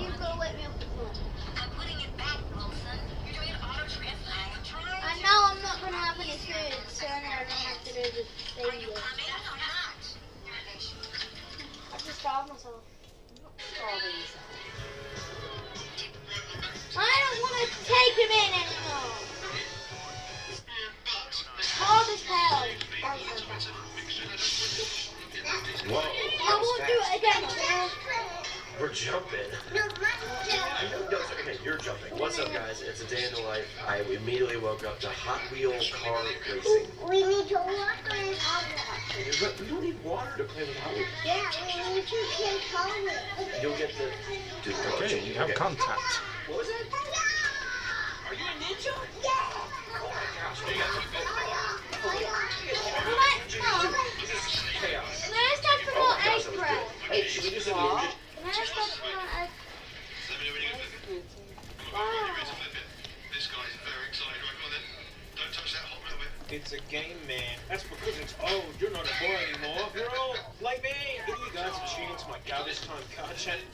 you've got to wake me up at 4. I'm putting it back, Wilson. You're doing an auto transfer. I'm trying. I know I'm not going to have any food, so now I don't have to do the thing. Are you coming or not? I just starved myself. Starving yourself. I don't want to take him in anymore. Hard as hell. Whoa. I won't do it again, okay? We're jumping. Okay, you're jumping. What's up, guys? It's a day in the life. I immediately woke up to Hot Wheel car racing. We need to walk on it. But we don't need water to play with Hot Wheels. Yeah, we need to take home it. You'll get the... Dude, Okay, you have contact. What was that? Are you a ninja? Yeah. Oh my gosh. You got chaos. Can I start for more egg bread? Hey, should we do some music? Can I start for more egg? This guy's very excited. Right, come on then. Don't touch that hot metal bit. It's a game, man. That's because it's old. You're not a boy anymore. You're old, like me. And you guys are tuning into my garbage time car channel.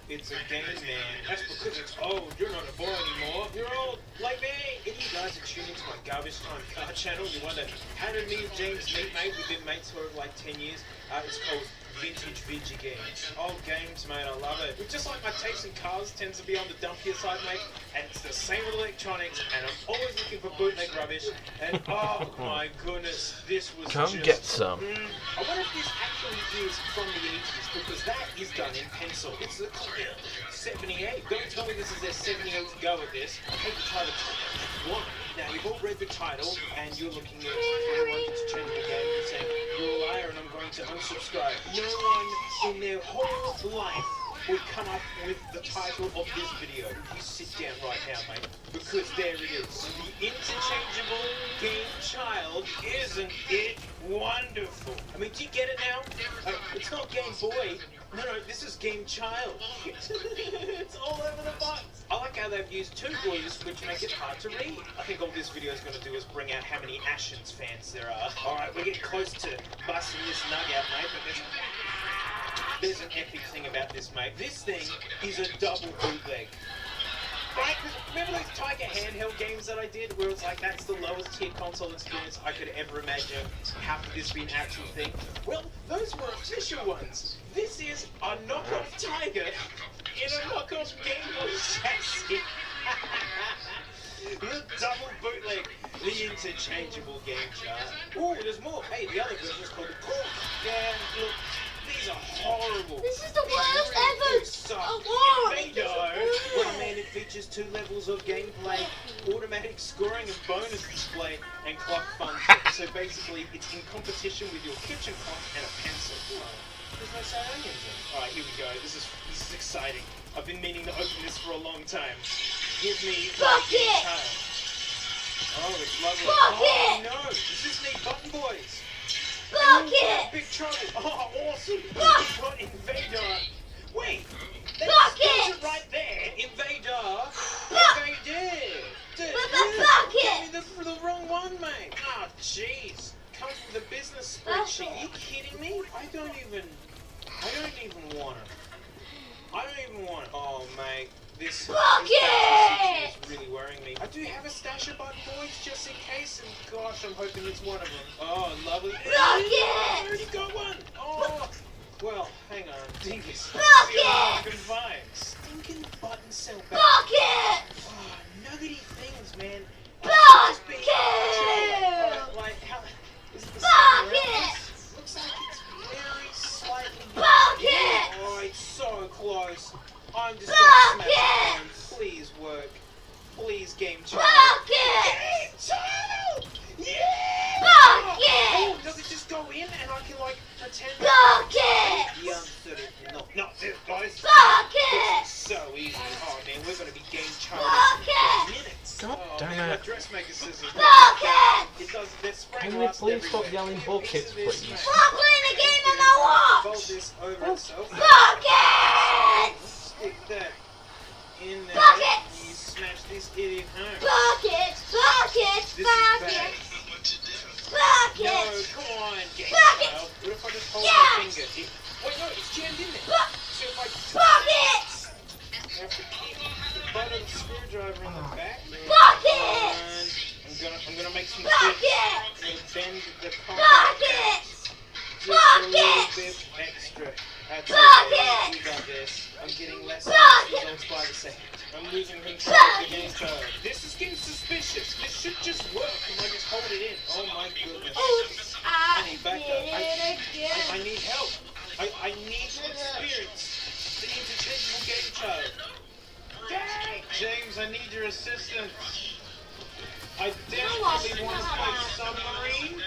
It's a game, man. That's because it's old. You're not a boy anymore. You're old, like me. And you guys are tuning into my garbage time car channel. You wonder, how did me and James meet, mate? We've been mates for like 10 years. It's called Vintage Video Games. Old games, mate, I love it. But just like my taste in cars tends to be on the dumpier side, mate, and it's the same with electronics, and I'm always looking for bootleg rubbish, and oh my goodness, this was Come just... get some. I wonder if this actually is from the 80s, because that is done in pencil. It's the clear 78. Don't tell me this is their 78th go at this. I hate the title. One. Now, you've all read the title, and you're looking at everyone to change the game and saying, you're a liar, and I'm going to unsubscribe. No one in their whole life would come up with the title of this video. You sit down right now, mate, because there it is. The interchangeable game child. Isn't it wonderful? I mean, do you get it now? It's not Game Boy. No, this is Game Child. It's all over the box. I like how they've used two glutes, which make it hard to read. I think all this video is going to do is bring out how many Ashens fans there are. Alright, we're getting close to busting this nug out, mate, but there's an epic thing about this, mate. This thing is a double bootleg. Right? Remember those Tiger handheld games that I did, where it's like, that's the lowest tier console experience I could ever imagine? How could this be an actual thing? Well, those were official ones. This is a knockoff Tiger in a knockoff Game Boy chassis. The double bootleg, the interchangeable game chart. Oh, there's more. Hey, the other version is called the Cork. Yeah, look. These are horrible. This is the worst ever. Invader, well, man, it features 2 levels of gameplay, automatic scoring and bonus display, and clock function. So basically, it's in competition with your kitchen clock and a pencil. There's no sour onions in. Alright, here we go. This is exciting. I've been meaning to open this for a long time. Give me Bucket! Oh, it's lovely. Bucket! Oh no, does this need button boys? Bucket! Big trouble. Oh, awesome. Bucket! We've got Invader. Wait. That's Bucket! it right there. Invader. Bucket! Dude, Bucket! gave me the wrong one, mate. Oh, jeez. Comes with a business spreadsheet. Are you kidding me? I don't even want it. I don't even want it. Oh, mate. This Bucket! is really worrying me. I do have a stash of button boys just in case, and gosh, I'm hoping it's one of them. Oh, lovely. I already got one. Oh, well, hang on. Dingus. I can find. Stinking button cell back. Bucket! Oh, nuggety things, man. Bucket! Like, how is it the Bucket! Looks like it's very slightly. Bucket! Oh, it's so close. I'm just Bucket! gonna smash the phone. Please work. Please, Game Child. Bucket! Game Child! Yeah! Bucket! Oh, does it just go in and I can like pretend? Bucket! The answer is no. No, guys. Bucket! This is so easy. Oh man, we're gonna be Game Child Bucket! in minutes. God Oh, damn man, it. my dressmaker scissors. Bucket! It does. They're spraying Can we rust please stop everywhere. yelling buckets, please? Stop playing a game on my Fold watch! this over itself. Bucket! Stick that in there. Bucket! You smash this idiot home. Bucket! Bucket! This is Bucket! bad. No, Bucket! come on, Game Bucket! Child. What if I just hold Yeah! my finger? Wait, no, it's jammed in there. So if it! You got this. I'm getting less Block results by the second. I'm losing control of the game turn. This is getting suspicious. This should just work if I just hold it in. Oh my goodness. Oops, I I need backup. did it again. I need help. I need to experience the interchangeable game child. Dang! James, I need your assistance. I desperately want to play Submarine,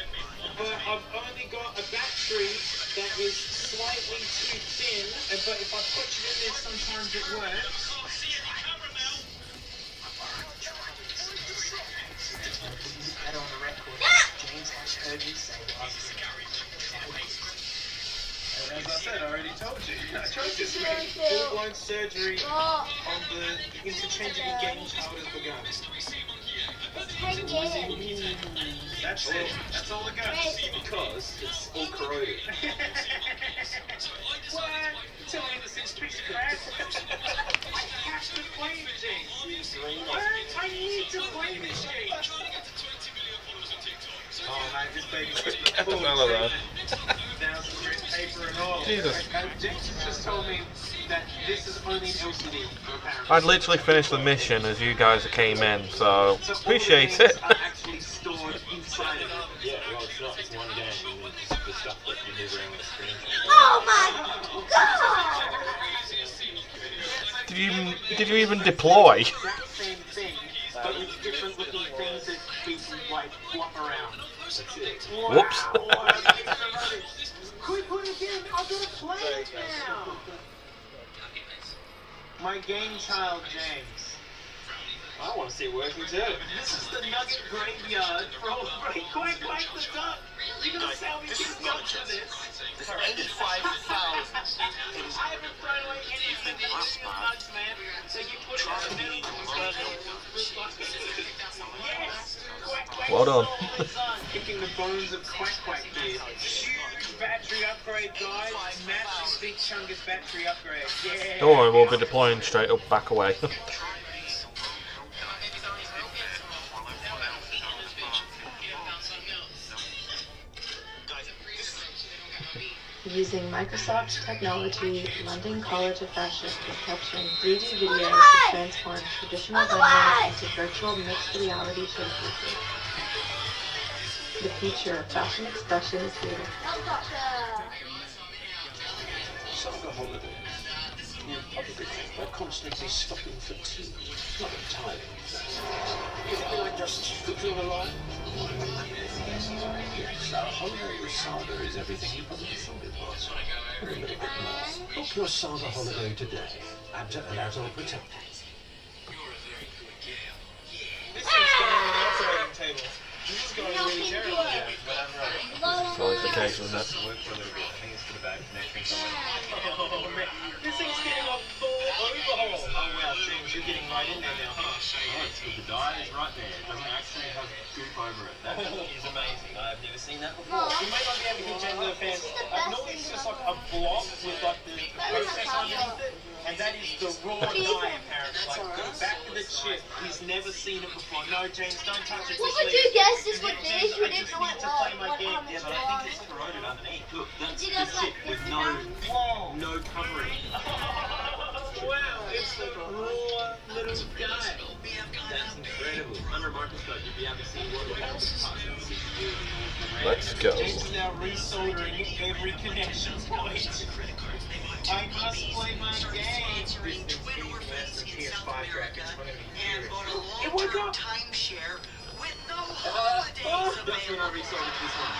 but I've only got a battery that is slightly too thin, but if I put it in there, sometimes it works. Put on the record. James has heard me say last as I said, I already told you. I tried this week. Full-blown surgery on the interchangeable game child has begun. That's it. That's all it got. Because it's all corroded. What? Tell me this is piece of crap. I have to play the game. What? I need to play this game. Oh man, this baby's Get the hell of that. paper and all. Jesus. James just told me that this is only LCD, apparently. I'd literally finished the mission as you guys came in, so So appreciate all the it. games are actually stored inside of it. Yeah, well, it's not. It's one game. And then just the stuff that you move around the screen. Oh my god! Did you even deploy? Exact same thing, but with different looking things that people like flop around. That's it. Whoops. Quick, put it in. I've got to play it now. My game child, James. I want to see it working too. This is the nugget graveyard for all quick the duck. You're gonna sell me 2 ducks for this. This 85,000. I haven't thrown away any of the million nugs, man. So you put it in the middle. Yes. Quack, Well done. Kicking the bones of Quack here. Huge battery upgrade, guys. Massive big chungus battery upgrade. Yeah. Don't worry, we'll be deploying straight up back away. Using Microsoft technology, London College of Fashion is capturing 3D videos to transform traditional venues into virtual mixed reality showcases. The future of fashion expression is here. Saga holidays. You probably think they're constantly stopping for tea. Not entirely. You think they like just feel alive? Yes, our holiday with Saga is everything you probably thought it was. A little bit more. Book your Saga holiday today. Abda and Azul protect you. This thing's going on the operating table. This is going really terrible. It's always the case, isn't it? Oh man, this thing's getting a full overhaul. Oh wow, James, you're getting right in there now, huh? Oh, it's good. The die is right there. It doesn't actually have goop over it. That is amazing. I've never seen that before. You may not be able to get James fans. Normally it's just like a block with like the process underneath it, and that is the raw die apparently. Like the back of the chip, he's never seen it before. No, James, don't touch it. What just would leave you it. guess this James, would be? I You didn't just know need it to play was. my What game. happened Yes, to but I think us? it's corroded underneath. Look, that's Did you the guys like chip with this no, now? no covering. Wow, it's a raw little guy. That's incredible. Under a microscope, you'd be able to see what the CPU. Let's go. James is now resoldering every connection point. I must play my game. This thing's getting worse than PS5 graphics. I'm gonna be furious. It woke up. Timeshare with no Oh, holidays That's when I resolded this one.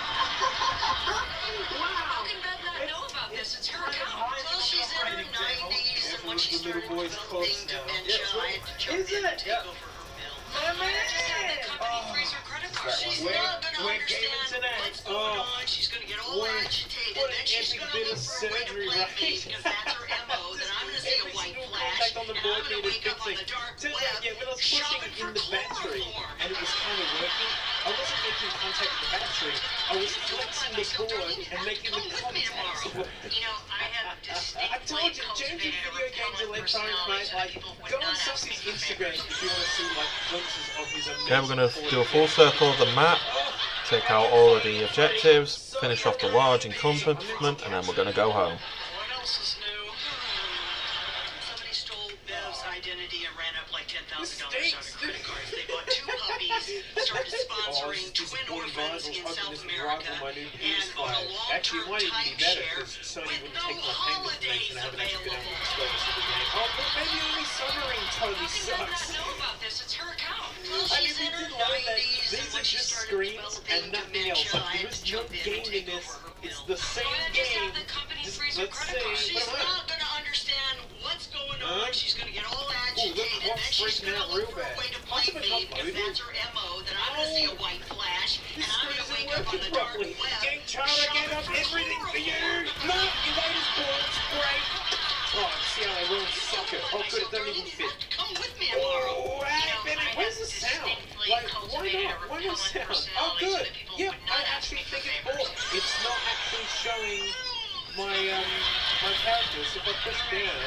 How can Beth not know about this? It's her account. Well, she's in her 90s, and when she started developing dementia, I had to jump in and take over her bill. My man! The company frees her credit card. She's We're- not going to we're gaming understand tonight. what's going on. She's going to get all What agitated. an Then she's epic going to bit look of for a way to surgery, play right? games because that's her MO. Then I'm going to see a Every white single flash, contact on the and board I'm going to needed wake up on fixing. the dark Turns web out, yeah, when I was pushing shopping in for the battery chloroform. and it was kind of working, I wasn't making contact with the battery. I was flexing the board and making the contacts work. You know, I have I told you, James' video games electronics, mate. Like, go on Sussy's Instagram if you want to see like glimpses of his amazing. Okay, we're going to do a full circle of the map, take out all of the objectives, finish off the large encompassment, and then we're going to go home. What else is new? identity and ran up like $10,000 on her credit cards. They bought 2 puppies, started sponsoring twin orphans in South America, and on a Actually, it long-term might even be better timeshare because Sony with wouldn't no take my payment holidays information and have an extra bit available. of exposure to the game. Oh, but maybe only Submarine totally How can you not sucks. know about this? It's her account. Well, I mean, she's we in her did know that 90s, and these when are she just started screens developing and nothing else. dementia, Like, I there had is to no jump in game and in take this. over her It's bill. the same Why not just game. have the company Just freeze her let's credit say, card? She's come on. not going to understand what's going on. Huh? She's going to get all Ooh, agitated. look, Then what's she's freaking going to out look real for a bad? way to What's blame it me because uploaded? that's her MO. Then I'm going to see a white flash, and This I'm going to isn't wake up on working the dark properly. web. Game Tyler, I gave up everything for you. No, you made us balls. Great. Oh, see how they will suck it. Oh, good, it doesn't even fit. Come with me tomorrow. Oh, hey, baby, where's the sound? Like, why not? Why no sound? Oh, good. Yeah, I actually think it works. It's not actually showing my my characters. If I push down,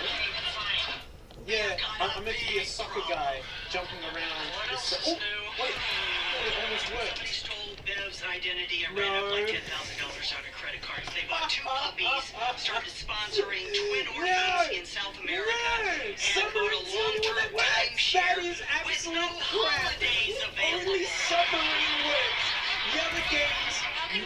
yeah, I'm meant to be a soccer guy jumping around. Oh, wait, it almost worked. Stole Bev's identity and ran up like $10,000 on her credit cards. They bought 2 puppies, started sponsoring twin orphans in South America, and bought a long-term timeshare That is with no absolute crap. holidays available. Only Submarine works. The other games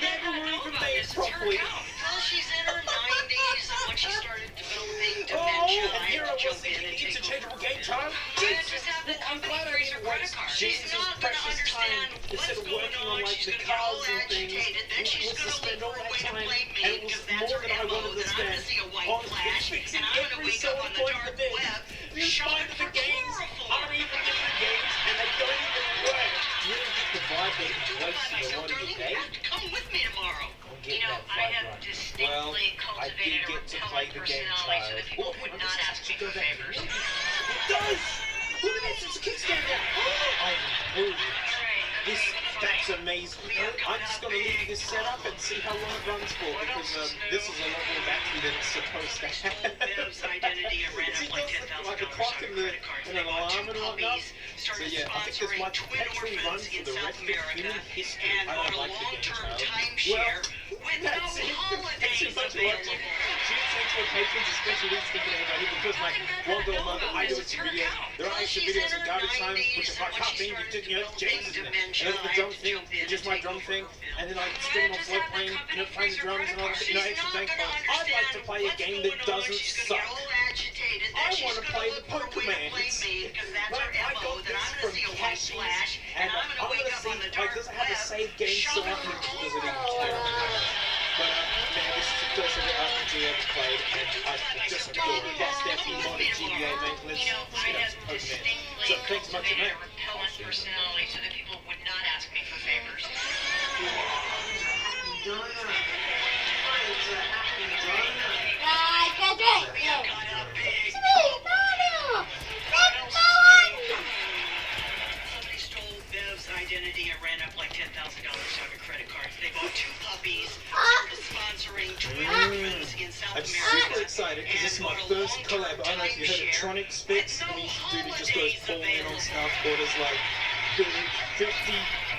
never were even made properly. Well, she's in her 90s, and when she started developing Oh, dementia, and I here I had to was jump in thinking and take interchangeable over. game time. Just have the I'm company glad I freeze her didn't credit waste card. She's Jesus' not going to precious time understand instead what's of going working on on. like She's the going to get all cars and things. agitated. Then It she's was to going to spend look all for a that way to time, blame and me it was because that's more her than I MO. wanted to Then I'm going spend to see a white on flash, fixing and I'm going to every wake up single on the point dark of this. web You shopping find for the games chloroform. are even different games, and they don't even work. You really get the vibe that it's wasted a lot of your day. You have to come with me tomorrow. I'm getting that vibe right. Well, I did get to play the game, child. People would not ask me for favors. It does! Look at this, it's a kickstand now. I've improved. This, that's amazing. I'm just going to leave this set up and see how long it runs for, because this is a lot more battery than it's supposed to have. See, like a clock and an alarm and whatnot. So yeah, I think this might perpetually run for the rest of human history. I don't like the game, child. Well, that's it. Thanks so much for watching. Thanks for patrons, especially this thinking everybody, because my longer month, I do some videos. There are extra videos in garbage time, which is my top thing, you know, James is in it. And that's the drum thing, it's just my drum thing. And then I stream on float playing, you know, playing the drums and all that, you know, extra things. I'd like to play a game that doesn't suck. I want to play the Pokemon. Like, I got this from Cashies, and I'm going to see, like, does it have a save game so I can, does it even care? But, man, this is the first RPG I've played, and I just adore it. That's definitely more than GBA, mate. Let's discuss Pokemon. So, thanks much, mate. Personality, so that people would not ask me for favors. Right, get it. Got a big Sweet Mario. Let's go on. Somebody stole Bev's identity and ran up like $10,000 on her credit cards. They bought 2 puppies, started sponsoring twin orphans in South I'm America. super excited because this is my first collab. I don't know if you heard of Tronic Spits. I mean, dude, he just goes full in on Star Quarters, like 50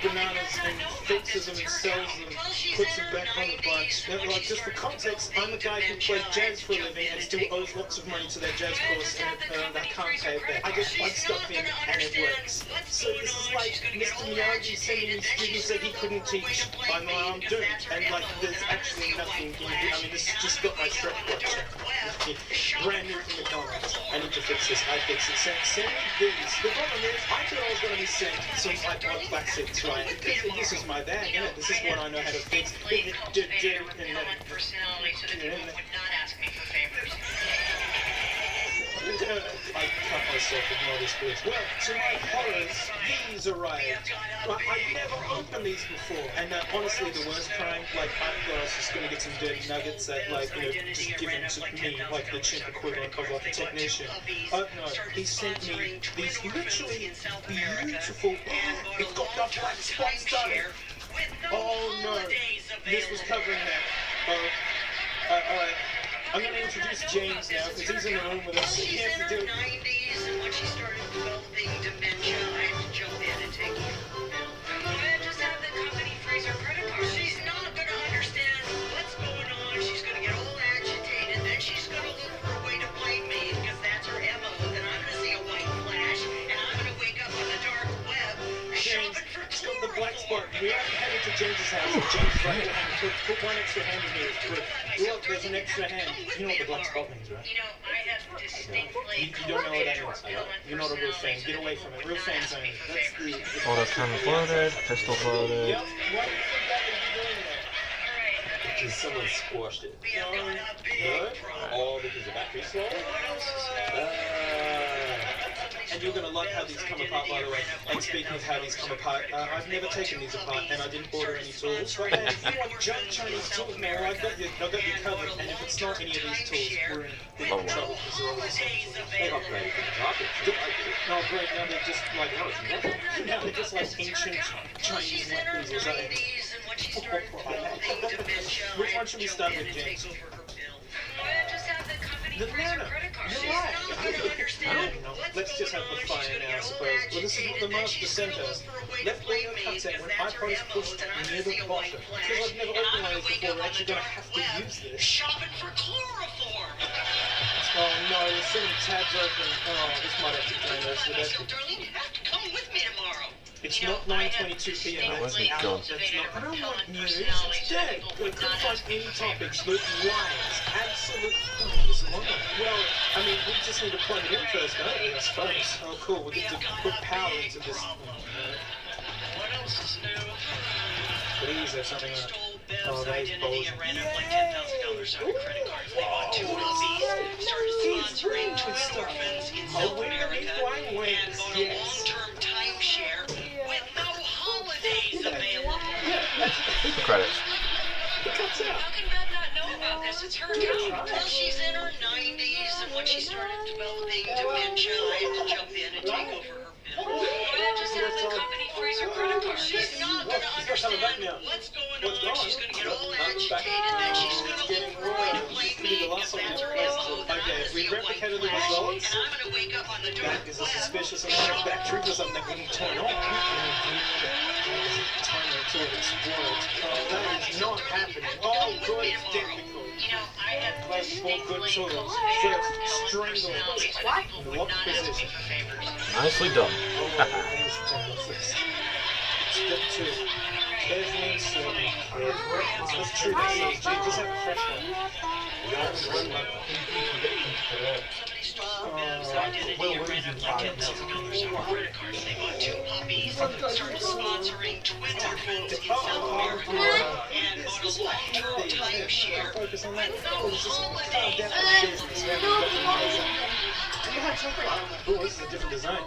bananas and fixes them and sells them, puts them back on the bunch. And, like, just for context, I'm a guy who plays jazz for a living and still owes lots of money to that jazz course, and I can't pay it back. I just plug stuff in and it works. So this is like Mr. Miyagi sending me students that he couldn't teach by my arm doomed. And like, there's actually nothing you can do. I mean, this has just got my Shrek watch. Brand new from McDonald's. I need to fix this. I fix it. Send me these. The problem is, I thought I was going to be sent some iPod classics, right? This is my bag, isn't it? This is what I know how to fix. Personality, so that people would not ask me for favors. I cut myself with all this bits. Well, to my horrors, these arrived. I've never opened these before. And honestly, the worst crime, like, I thought I was just going to get some dirty nuggets that, like, you know, just given to me, like the chimp equivalent of, like, a technician. No, he sent me these literally beautiful, it's got the black spots done. Oh no, this was covering that. Alright. I'm going to introduce James now, because he's in the room with us. He has to do it. 90s, and when she started developing dementia, I had to jump in and take over. I just have the company freeze her credit card. She's not going to understand what's going on. She's going to get all agitated. Then she's going to look for a way to blame me, because that's her MO. Then I'm going to see a white James's house, and James is like, put one extra hand in here. Look, there's an extra hand. You know what the black spot means, right? You know, I have distinctly You don't know what that means. You're not a real fan. Get away from it. Real fans only. That's the... Auto cannon loaded, pistol loaded. Yep. Why do you think that would be doing that? Because someone squashed it. We have got a big problem. Oh, because the battery's slow? And you're going to like how these come apart, by the way. And speaking of how these come apart, I've never taken these apart, and I didn't order any tools. But man, if you want junk Chinese tools, man, I've got you covered. And if it's not any of these tools, we're in big trouble. Because they're all the same. They've upgraded from the carpet. No, great, now they're just like, now they're just like ancient Chinese weapons or something. Which one should we start with, James? The banana. You're right. Let's just have the fire now, I suppose. Well, this is what the master sent us. Left wing cuts out when iPod is pushed near the bottom. Because I've never opened one of these before, we're actually going to have to use this. Shopping for chloroform. Oh no, there's so many tabs open. Oh, this might actually drain us to death. So, darling, you have to come with me tomorrow. It's not 9:22 p.m. Where's it gone? I don't want news. It's dead. We couldn't find any topics but lies. Absolute lies. Well, I mean, we just need to plug it in first, don't we? I suppose. Oh, cool. We get to put power into this. What else is new? Please, there's something like Bev's identity and ran up like $10,000 out of credit cards. They bought 2 puppies, started sponsoring twin orphans in South America, and bought a long-term timeshare with no holidays available. Credits. How can Bev not know about this? It's her account. Well, she's in her 90s, and when she started developing dementia, I had to jump in and take over her bill. Bev just had the company freeze her credit card. She's not going to understand what's going on. She's going to get all agitated, then she's going to look for a way to blame me because that's her MO. Okay, we replicated the results. And I'm going to wake up on the dark That is a suspicious amount of battery or something that wouldn't turn on. Timer until it explodes. That is not happening. Oh, good, difficult. You know, I have Like four good distinctly tools. cultivated First, strangle. personality, so that people In would what not ask me position? for favors. Nicely done. Step 2. Carefully insert. Let's try this. Just have a fresh one. Somebody stole Bev's identity and ran up like $10,000 out of credit cards. They bought 2 puppies, started sponsoring twin orphans in South America, and bought a long-term timeshare with no holidays. Oh, this is a different design.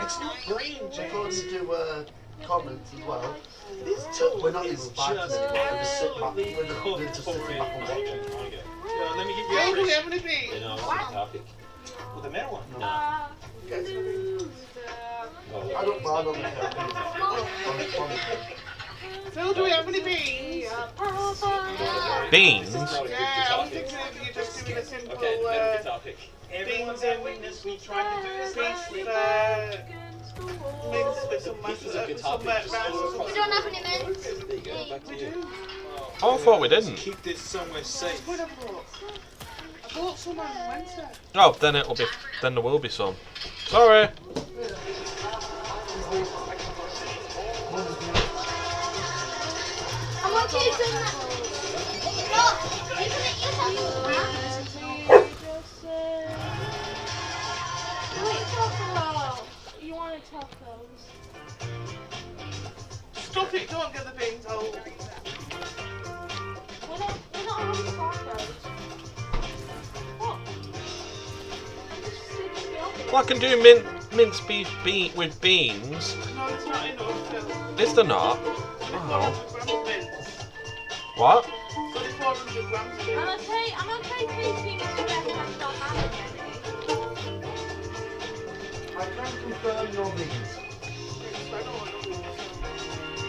It's not green, According James. to comments as well, This tool we're not is even fighting just anymore. We're just sitting back. absolutely We're just sitting back and watching. Let me give you a fresh. You know, it's a topic. With the metal one. No. I don't mind on the Phil, do we have any beans? Beans? Yeah, I was thinking if you're just doing a simple Okay, let me topic. Everyone's our witness. We tried to do this last week. mince with some This is a good some topic. rice or We something. don't have any mints. There you go, back to you. Oh, I thought we didn't. Keep this somewhere safe. What I bought? I bought some on Wednesday. Oh, then it'll be. Then there will be some. Sorry. I want you to do that. No, you can eat yourself. You wanted tacos. Stop it! Don't get the beans out. We don't have tacos. What? I'm just sleeping milk. Well, I can do minced beef with beans. No, it's not enough, Phil. Is there not? Oh. 400 grams of mince. What? So it's 400 grams of mince. I'm okay tasting the best I don't have any. I can confirm your beans.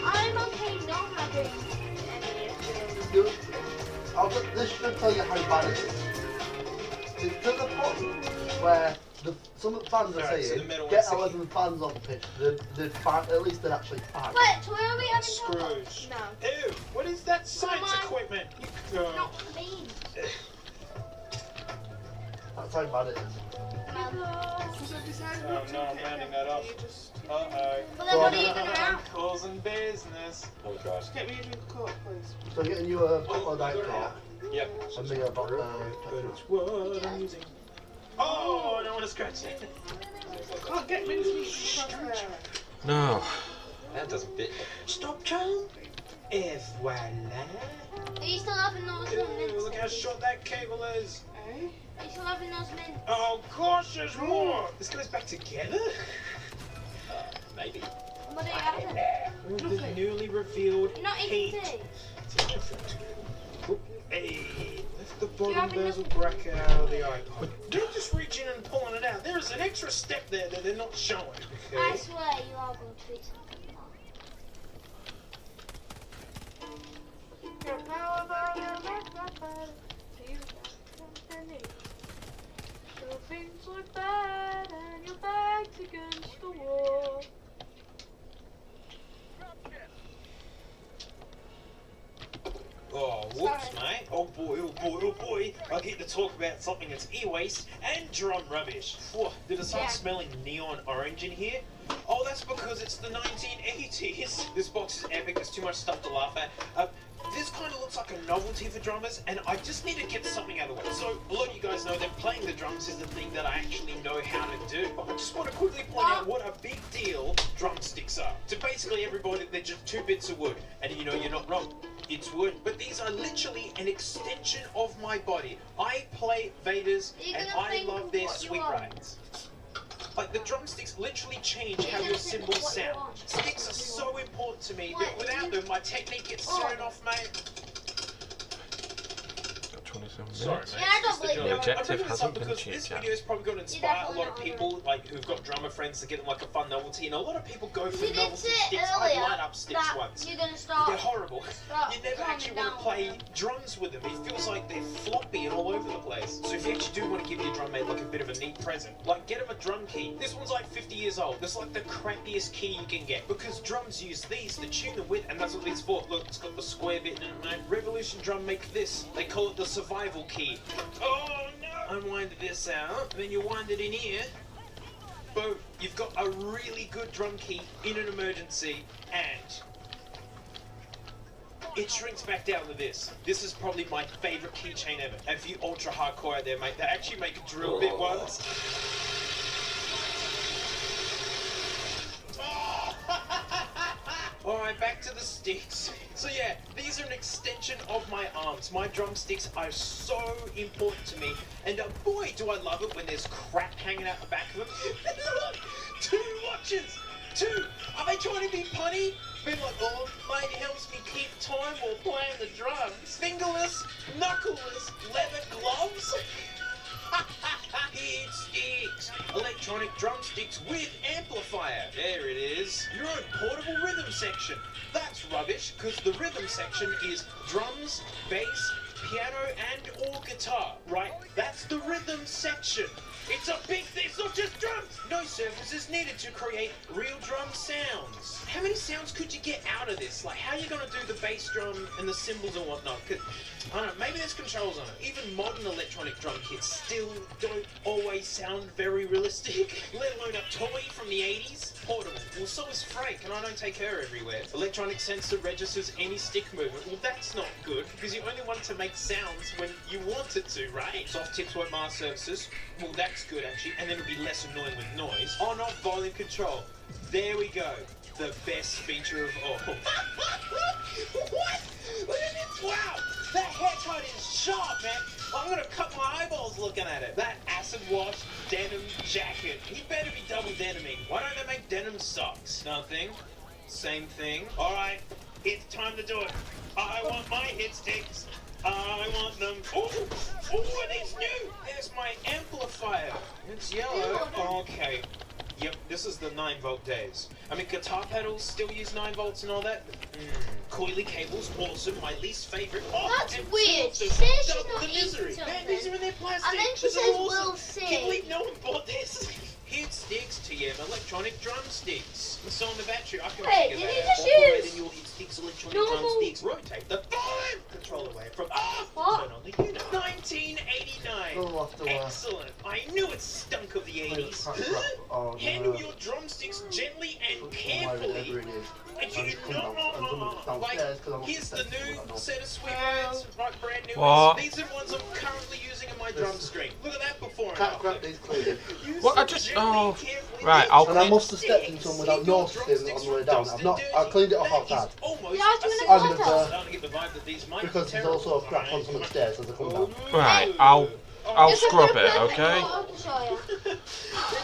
I'm okay not having any of You- This should tell you how bad it is. It's to the point where some of the fans are Alright, so the saying, middle get one's 11 fans on the pitch. At least they're actually fans. Wait, so where are we having tacos? Scrooge. No. Ew, what is that science Come on. equipment? You go. Not beans. That's how bad it is. Oh no, I'm rounding that off. Uh-oh. But then what are you gonna round? Causing business. Oh gosh. Get me a drink of Coke, please. So getting you a bottle of Diet Coke Yep. and me a bottle of But Pepsi. it's what I'm using. Oh, I don't want to scratch it. Can't get mincemeat across there. No. That doesn't fit. Stop, John. Et voila. Are you still having those mints? Look how short that cable is. Eh? Are you still having those mints? Oh, of course there's more. This goes back together? Maybe. What are you having? The newly revealed You're not eating heat. tea? Hey, lift the bottom having bezel the- bracket out of the iPod. Don't just reach in and pulling it out. There's an extra step there that they're not showing. I Okay. swear you are going to eat something. Your power by your back, you got something new. So things look bad and your back's against the wall. Oh, whoops, mate. Oh boy, oh boy, oh boy. I get to talk about something that's e-waste and drum rubbish. Whew, did it start Yeah. smelling neon orange in here? Oh, that's because it's the 1980s. This box is epic. There's too much stuff to laugh at. This kind of looks like a novelty for drummers, and I just need to get something out of the way. So, a lot of you guys know that playing the drums is the thing that I actually know how to do. But I just want to quickly point out what a big deal drumsticks are. To basically everybody, they're just 2 bits of wood. And you know, you're not wrong. It's wood. But these are literally an extension of my body. I play Vaders, Are you and gonna I think love of their what you sweet want? rides. Like, the drumsticks literally change how Are you your gonna think of cymbals what you sound. want? Sticks are so important to me What? that without them, my technique gets Oh. thrown off, mate. Got 27 Sorry, minutes. mate. Yeah, I don't It's the believe joke. you. The objective I'm bringing this hasn't up been because achieved this yet. video is probably going to inspire a definitely lot of not people like who've got drummer friends to get them like a fun novelty, and a lot of people go for You did novelty say sticks. I earlier light up sticks that once. you're gonna start. They're horrible. Stop You never calming actually want to down. play drums with them. It feels like they're floppy and all over the place. So if you actually do want to give your drum mate like a bit of a neat present, like get him a drum key. This one's like 50 years old. This is like the crappiest key you can get because drums use these to tune them with, and that's what these for. Look, it's got the square bit in it, mate. Revolution Drum make this. They call it the survival key. Oh no! Unwind this out, then you wind it in here. Boom! You've got a really good drum key in an emergency, and it shrinks back down to this. This is probably my favorite keychain ever. And for you ultra hardcore out there, mate, they actually make a drill bit ones. Alright, back to the sticks. So yeah, these are an extension of my arms. My drumsticks are so important to me. And boy, do I love it when there's crap hanging out the back of them. Look, 2 watches! 2! Are they trying to be punny? Being like, oh, mate, helps me keep time while playing the drums. Fingerless, knuckleless, leather gloves? It sticks! Electronic drumsticks with amplifier. There it is. Your own portable rhythm section. That's rubbish, because the rhythm section is drums, bass, piano, and or guitar, right? That's the rhythm section. It's a big thing. It's not just drums. No surfaces needed to create real drum sounds. How many sounds could you get out of this? Like, how are you going to do the bass drum and the cymbals and whatnot? 'Cause, I don't know, maybe there's controls on it. Even modern electronic drum kits still don't always sound very realistic, let alone a toy from the 80s. Portable. Well, so is Frank, and I don't take her everywhere. Electronic sensor registers any stick movement. Well, that's not good, because you only want it to make sounds when you want it to, right? Soft tips work master services. Well, that's good, actually, and then it'll be less annoying with noise. On-off volume control. There we go. The best feature of all. What? Look at this. Wow. That haircut is sharp, man. I'm gonna cut my eyeballs looking at it. That acid wash denim jacket. You better be double deniming. Why don't they make denim socks? Nothing. Same thing. All right. It's time to do it. I want my hit sticks. I want them. Ooh, ooh, and it's new. There's my amplifier. It's yellow. Okay. Yep, this is the 9-volt days. I mean, guitar pedals still use 9 volts and all that. Coily cables, awesome. My least favorite. Oh, That's and weird. two She of them. says she's Double not the eating misery. something. Man, these are in their plastic. And then she This is says, awesome. "We'll see." Can't believe no one bought this. Hit sticks, TM electronic drumsticks. It's on the battery. I can Wait, figure did that you out. just Operating use your hit sticks, electronic normal- drumsticks. Rotate the volume control. control away from What? turn on the unit. 1989. Go off to work. Excellent. I knew it stunk of the 80s. Oh, Handle no. your drumsticks gently and Whatever carefully. it is. And I'm you just coming downstairs like, 'cause I'm here's the upstairs, I new don't set of sweet words, right, brand new What? ones. These are the ones I'm currently using in my drum string. Look at that before and Can't after. grab these clearly. Use What? I them just. gently, Oh. carefully, Right, I'll And I clean. must have stepped in some without noticing on the way down. I cleaned it off outside. Almost Yeah, I was a doing set a of photo. drums. Starting to get the vibe that these might be Because there's terrible. also a crap on some of the stairs as I come down. Right, I'll Just a scrub it, perfect okay? photo to show you. They're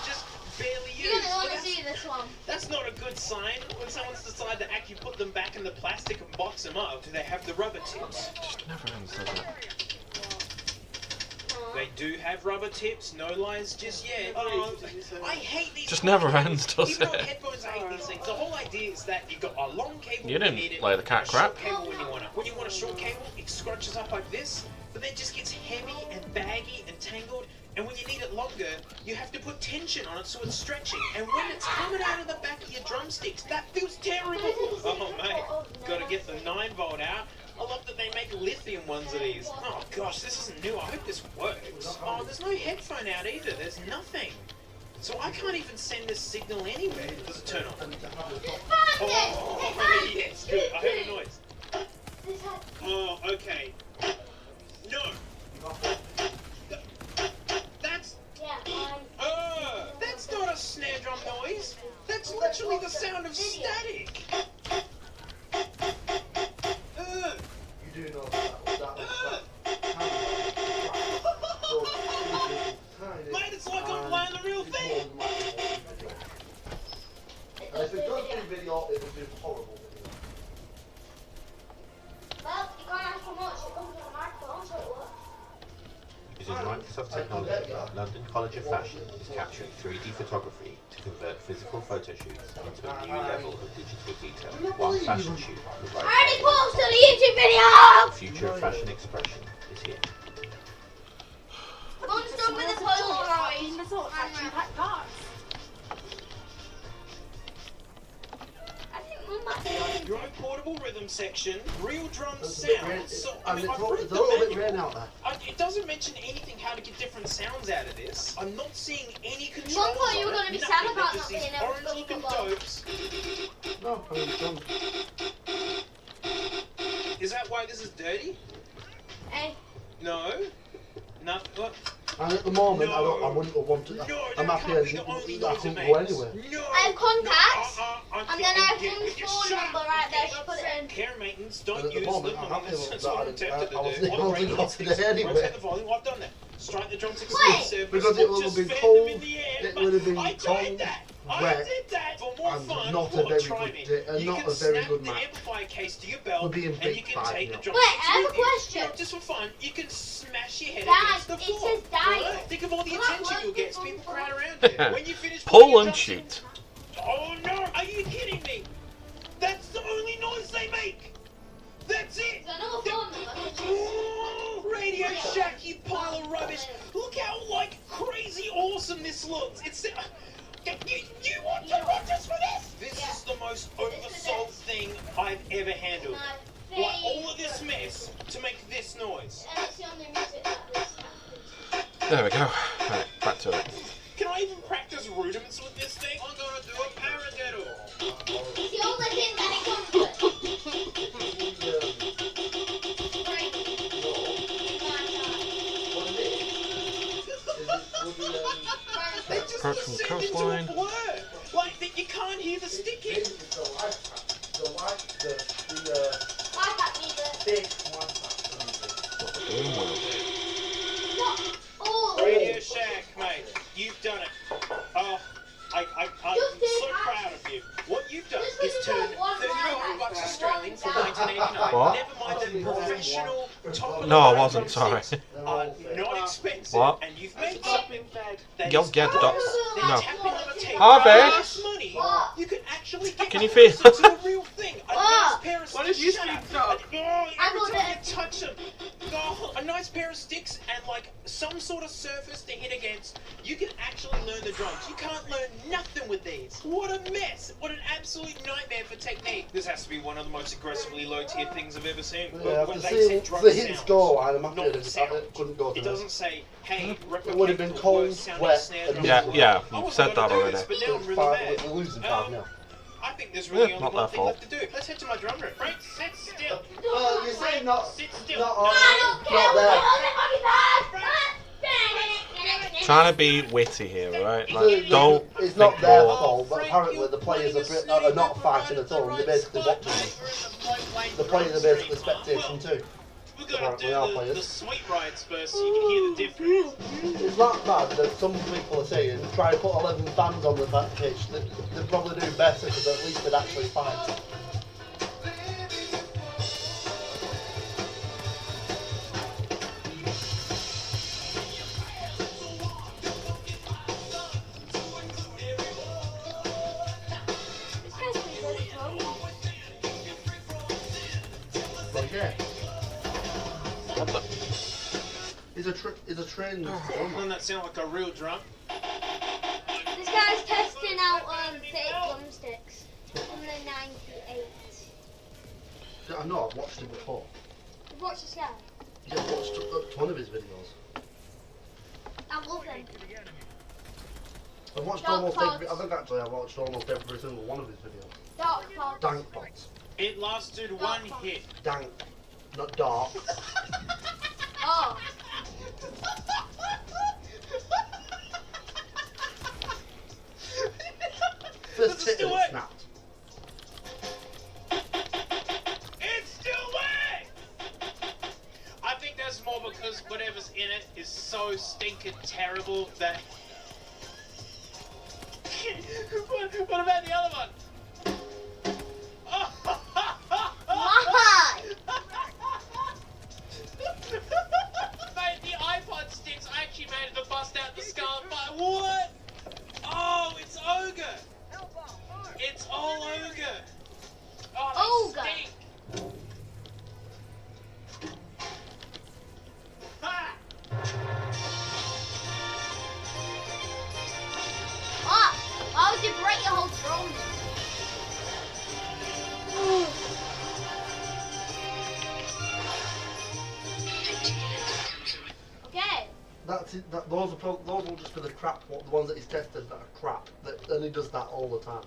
just barely You're used. gonna want Look to at- see this one. That's not a good sign. When someone's decided to actually put them back in the plastic and box them up, do they have the rubber tips? Just never ends, does it? They do have rubber tips, no lies just yet. Oh, I hate these. Just never ends, does Even on it? headphones, I hate these things. The whole idea is that you've got a long cable You when didn't need it, lay the cat and a short crap. cable when you want it. When you want a short cable, it scrunches up like this, but then just gets heavy and baggy and tangled. And when you need it longer, you have to put tension on it so it's stretching. And when it's coming out of the back of your drumsticks, that feels terrible. Oh, mate, gotta get the 9-volt out. I love that they make lithium ones of these. Oh gosh, this isn't new. I hope this works. Oh, there's no headphone out either. There's nothing. So I can't even send this signal anywhere. Does it turn on? Oh, yes, good. I heard a noise. Oh, okay. No. That's... that's not a snare drum noise. That's literally the sound of static. You do know that Mate, it's like I'm playing the real thing. And if it does do video, it will do horrible video. Well, you can't ask for much. It comes with a microphone, so it works. Using Microsoft technology, London College of Fashion is capturing 3D photography to convert physical photo shoots into a new level of digital detail. One fashion shoot I already posted a YouTube video! the future of fashion expression is here. Monster with a Polaroid. Action-packed parts. I think Mum might be on Your own portable rhythm section, real drum It's a bit sounds. rain- So, and I've it's read a the little bit manual. rain out there. It doesn't mention anything how to get different sounds out of this. I'm not seeing any controls. Mum thought you were on it, gonna be nothing. sad about They're just not being these able to go orange-looking football. dopes. No, I mean, done. Is that why this is dirty? Hey, No. Nothing. What? And at the moment, I No. wouldn't have wanted that. No, I'm that happy can't I be the only couldn't noise it go makes. anywhere. No. I have contacts, I'm and then I have getting Mum's you phone shut number up. right there. She put it in. Care maintenance, And don't at the use moment, them. I'm I mean, happy that's that what I'm I tempted to do. wasn't able I'll to break go the today sticks, anyway. rotate the volume. I've done that. Strike the drumsticks Wait. on the surface, Because or it will just be fan them cold, in the air. it would have been I cold, tried that. I wet, did that for more and fun. not a Or very try good me. day- and You not can a very snap good the match. amplifier case to your belt, For being and big you can five, take you the know. drumsticks Wait, I have a with you. question. You know, just for fun, you can smash your head Dad, against the it floor. says dial. Right? Think of all the Well, that attention you'll get as works. people crowd around you. When you finish putting Pull your and drumsticks- shoot. Oh no! Are you kidding me? That's the only noise they make. That's it. There's another phone number. Oh, Radio Shack, you pile of rubbish. Look how crazy awesome this looks. It's you want to run just for this? This is the most oversold thing I've ever handled. Like all of this mess to make this noise. And it's the only music that this happens. There we go. Right, back to it. Can I even practice rudiments with this thing? I'm gonna do a paradiddle. It's the only thing that it comes with. They just Approach from the descend into a coastline. blur. Like that you can't hear the sticking. I got music. Doing well. What? Oh. Radio Shack, mate, you've done it. Oh, I'm so proud of you. What you've done is turn $35 Australian from 1989. What? Never mind the professional top of No, I the wasn't, sorry. Not expensive. What? And you've made something that You'll is get good. dots. Then No. tapping on a tape Harvey? for less money, What? you can actually get Can you closer feel- to the real thing. A What? nice pair of What did you shut speak up. of? Oh, I every got time it. you touch them. a nice pair of sticks and like some sort of surface to hit against, you can actually learn the drums. You can't learn nothing with these. What a mess! What an absolute nightmare for technique. This has to be one of the most aggressively low-tier things I've ever seen. Yeah, When after they seeing said drum the hit sounds, score line, I'm happy not I sound. couldn't go to It this. doesn't say, hey, It would have been replicate the cold, worst sounding wet, snare and drum Yeah, in the yeah, world. I you've wasn't said gonna that do already. this, but now I'm really Five, mad. we're losing 5 now. I think there's really Yeah, only not one their thing fault. left to do. Let's head to my drum room. Right, sit still. Well, you're saying not, Sit still. not No, on, not there. Trying to be witty here, right? So Like, don't it's think not their more. fault, but apparently the players are not fighting at all, and they're basically watching it. The players are basically spectating too. We're gonna do We are the players. sweet rides first so you can hear the difference. It's not bad that some people are saying try to put 11 fans on the pitch. They'd probably do better because at least they'd actually fight. But yeah. Is a train Doesn't that sound like a real drum? This guy's testing out fake drumsticks from the 98. I know, I've watched it before. You've watched this guy? Yeah, I've watched one of his videos. I love him. I've watched Dark almost Pods. every. I think actually I've watched almost every single one of his videos. Dark Pods. Dank pots. It lasted one hit. Dank, not dark. Oh. First hit still and wet? it snapped. It's still wet! I think that's more because whatever's in it is so stinking terrible that... what about the other one? Why? Mate, the iPod sticks I actually managed to bust out the skull, but what? Oh, it's ogre! It's all ogre! Oh, they Ogre. stink! Ha! What? Why would you break your whole drum? Okay. That's it. Those will just be the crap. The ones that he's tested that are crap. And he does that all the time.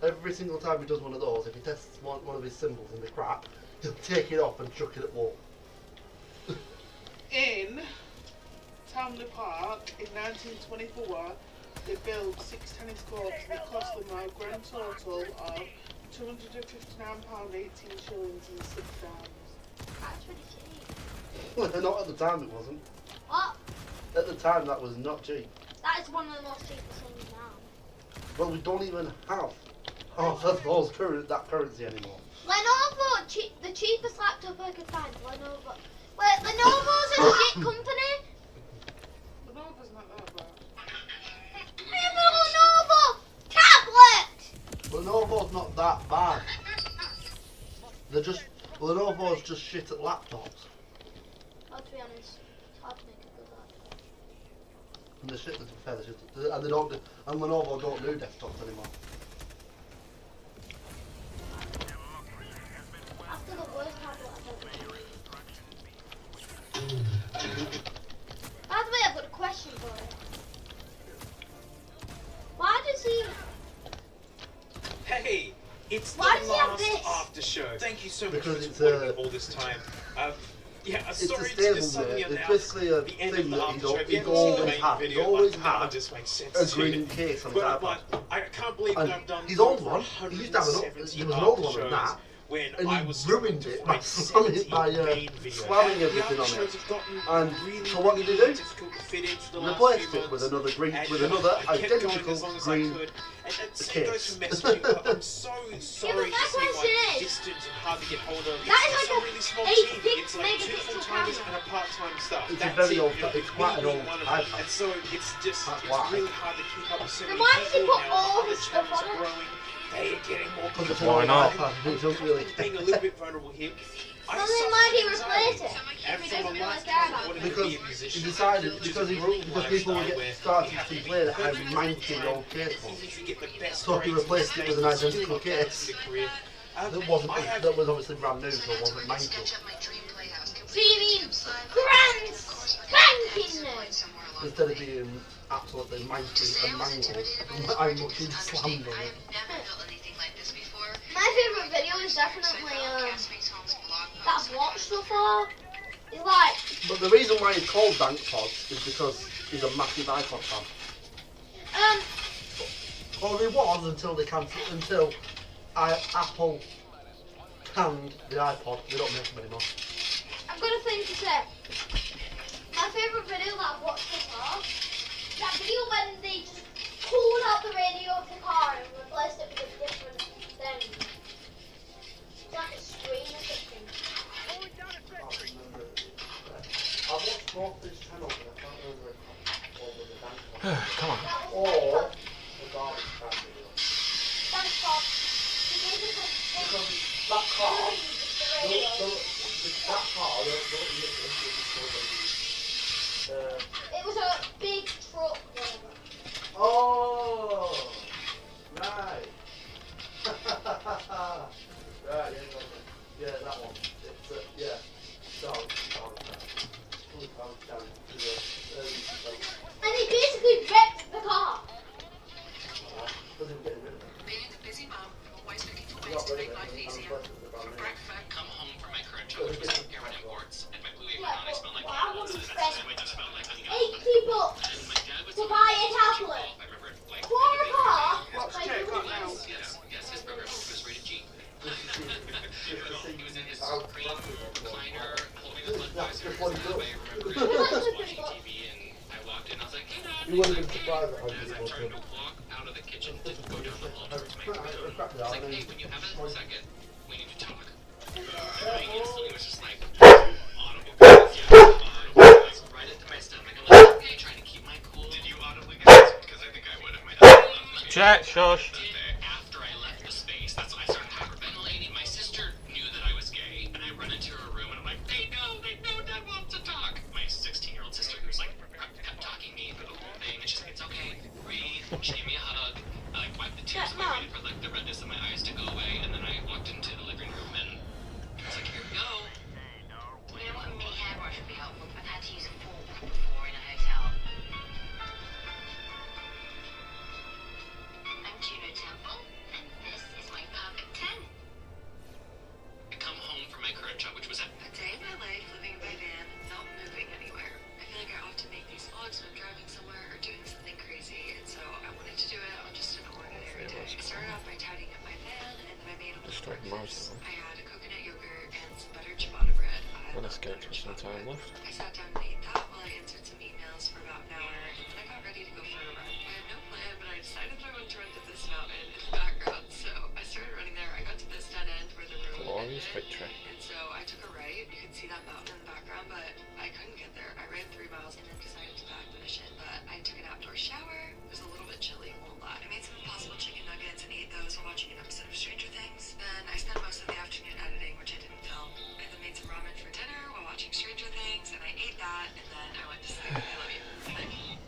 Every single time he does one of those, if he tests one of his cymbals and they're crap, he'll take it off and chuck it at wall. In Townley Park in 1924, they built 6 tennis courts and it cost them a grand total of £259.18 and 6 pounds. That's pretty cheap. Not at the time, it wasn't. What? At the time, that was not cheap. That is one of the most cheapest things now. Well, we don't even have half of those that currency anymore. Lenovo, the cheapest laptop I could find. Lenovo. Wait, Lenovo's a shit company. Lenovo's not that bad. I have a Lenovo tablet. Lenovo's not that bad. Lenovo's just shit at laptops. Oh, to be honest, it's hard to make a good laptop. And the shit, to be fair, and they don't do, and Lenovo don't do desktops anymore. After the worst tablet I've ever used. By the way, I've got a question for you. Why does he... Hey, it's Why the does he have last this? after show. Thank you so much Because for it's supporting a- me all this time. Yeah, It's sorry a to stable just suddenly bit. It's announce basically a the end thing of the that after show. If you he's haven't seen the always main had. He's video, always now had just makes sense a to green me. case on his But iPad. I can't believe And that I've done his old over one, he used to have an old, 170 there was an old one after of that, shows when and I he was ruined struggling it to by find slamming 70 main videos. slamming The everything on after it. shows have gotten And really, so what did he really do? difficult to fit into the last Replaced few it with months. another green, And, with you know, another I kept going identical as long as green I could. And same case. goes for messaging, but I'm so Yeah, sorry but to my see question my is, distant and hard to get hold of. that It's is a like really small a team. 86 It's like 2 megapixel full-timers camera. and a part-time staff. It's a That's very it, old- you know, it's quite an me old being one of them. iPad. And so it's just That's it's why. really hard to keep up with so Then many why does he people put now. all Other this stuff channels on are it? growing. They are getting more Because it's an Why old not? iPad, and it doesn't really being a little bit vulnerable here. I Well, then suffer why did he from replace anxiety. it? And He for doesn't my really lifetime, care I about wanted it. to Because be a he musician. decided, Which because is a because people would lifestyle get where started you have to to complain be that how manky the old case you was. get the best So he grades replaced it with an and identical still not case. get a career. That was obviously brand new, so it wasn't manky. So you mean grand spanking new? Instead of being absolutely manky and mangled, how much he slammed on it. My favourite video is definitely that I've watched so far. It's like But the reason why it's called DankPod is because he's a massive iPod fan. Or he was until Apple canned the iPod. They don't make them anymore. I've got a thing to say. My favourite video that I've watched so far, that video when they just pulled out the radio of the car and replaced it with a different thing. It's like a screen or something. I watched both these channels and I can't remember if it was the DankPod. Come on. Or the garbage can video. Thanks, Bob. Because that car, that car, It was a big truck. oh, right. Right, yeah, that one. It's, yeah. And he basically wrecked the car. Being a busy mum, I'm always looking for ways to make life easier. For breakfast, come home from my current job, which was at Garrett Imports, and my blue apron on, I smelled like I would candles. spend I just felt like honey. 80 bucks And my dad was to buy a tablet. I remember it like For a car. What's Like, Jake got now? yes, his burger was rated G. He was in his cream recliner, holding the blood visor. I remember I was watching TV and I walked in. I was like, hey, Dad. You wouldn't have been surprised at how As I'm trying to walk out of the kitchen to go down the hall towards my room, it's like, hey, when you have a second, we need to talk. And I instantly was just like, audible guys, right into my stomach. I'm like, okay, trying to keep my cool. Did you audibly guys? Because I think I would have. My dad would have. Chat, shush. After I left the space, that's when I started hyperventilating. My sister knew that I was gay, and I run into her room, and I'm like, they know Dad wants to talk. My 16-year-old sister who's like pep talking me for the whole thing, and she's like, it's okay, breathe. She gave me a hug. I like wiped the tears away, waited for like the redness in my eyes to go away, and then I walked into the living room, and I was like, here we go. You know what, a mini hairbrush would be helpful. I've had to use a fork before in a hotel. I'm Juno Temple, and this is my perfect 10. I come home from my current job, which was at A day in my life living in my van, not moving anywhere. I feel like I often make these vlogs when I'm driving somewhere or doing something crazy, and so I wanted to do it on just an ordinary day. I started off by tidying up my van, and then I made a little breakfast. I had a coconut yogurt and some buttered ciabatta bread. Well, let's get some time left. I sat down and ate that while I answered some emails for about an hour, and then I got ready to go for a run. I had no plan, but I decided that I wanted to run to this mountain in the background, so I started running there. I got to this dead end where the road Glorious ended, victory. and so I took a right. You can see that mountain in the background, but I couldn't get there. I ran 3 miles and then decided to back finish it, but I took an outdoor shower. It was a little bit chilly, won't lie. I made some Impossible chicken nuggets and ate those while watching an episode of Stranger Things. Then I spent most of the afternoon editing, which I didn't film. I then made some ramen for dinner while watching Stranger Things, and I ate that, and then I went to sleep. I love you. Bye.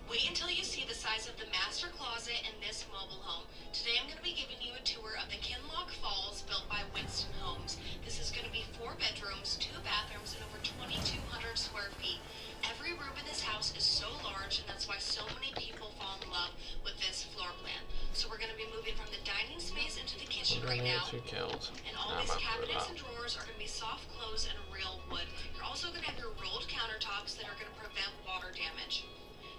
Wait until you see the size of the master closet in this mobile home. Today I'm going to be giving you a tour of the Kinloch Falls built by Winston Homes. This is going to be 4 bedrooms, 2 bathrooms, and over 2,200 square feet. Every room in this house is so large, and that's why so many people fall in love with this floor plan. So we're going to be moving from the dining space into the kitchen right now. 2 kills. And all these cabinets and drawers are going to be soft close and real wood. You're also going to have your rolled countertops that are going to prevent water damage.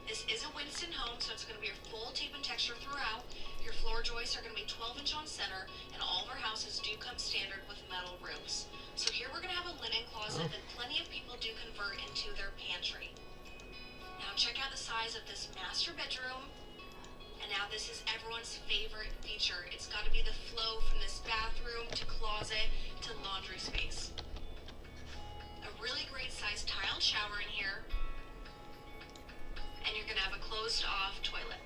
This is a Winston home, so it's going to be a full tape and texture throughout. Your floor joists are going to be 12-inch on center, and all of our houses do come standard with metal roofs. So here we're going to have a linen closet that plenty of people do convert into their pantry. Now check out the size of this master bedroom. And now this is everyone's favorite feature. It's got to be the flow from this bathroom to closet to laundry space. A really great sized tiled shower in here. And you're going to have a closed off toilet.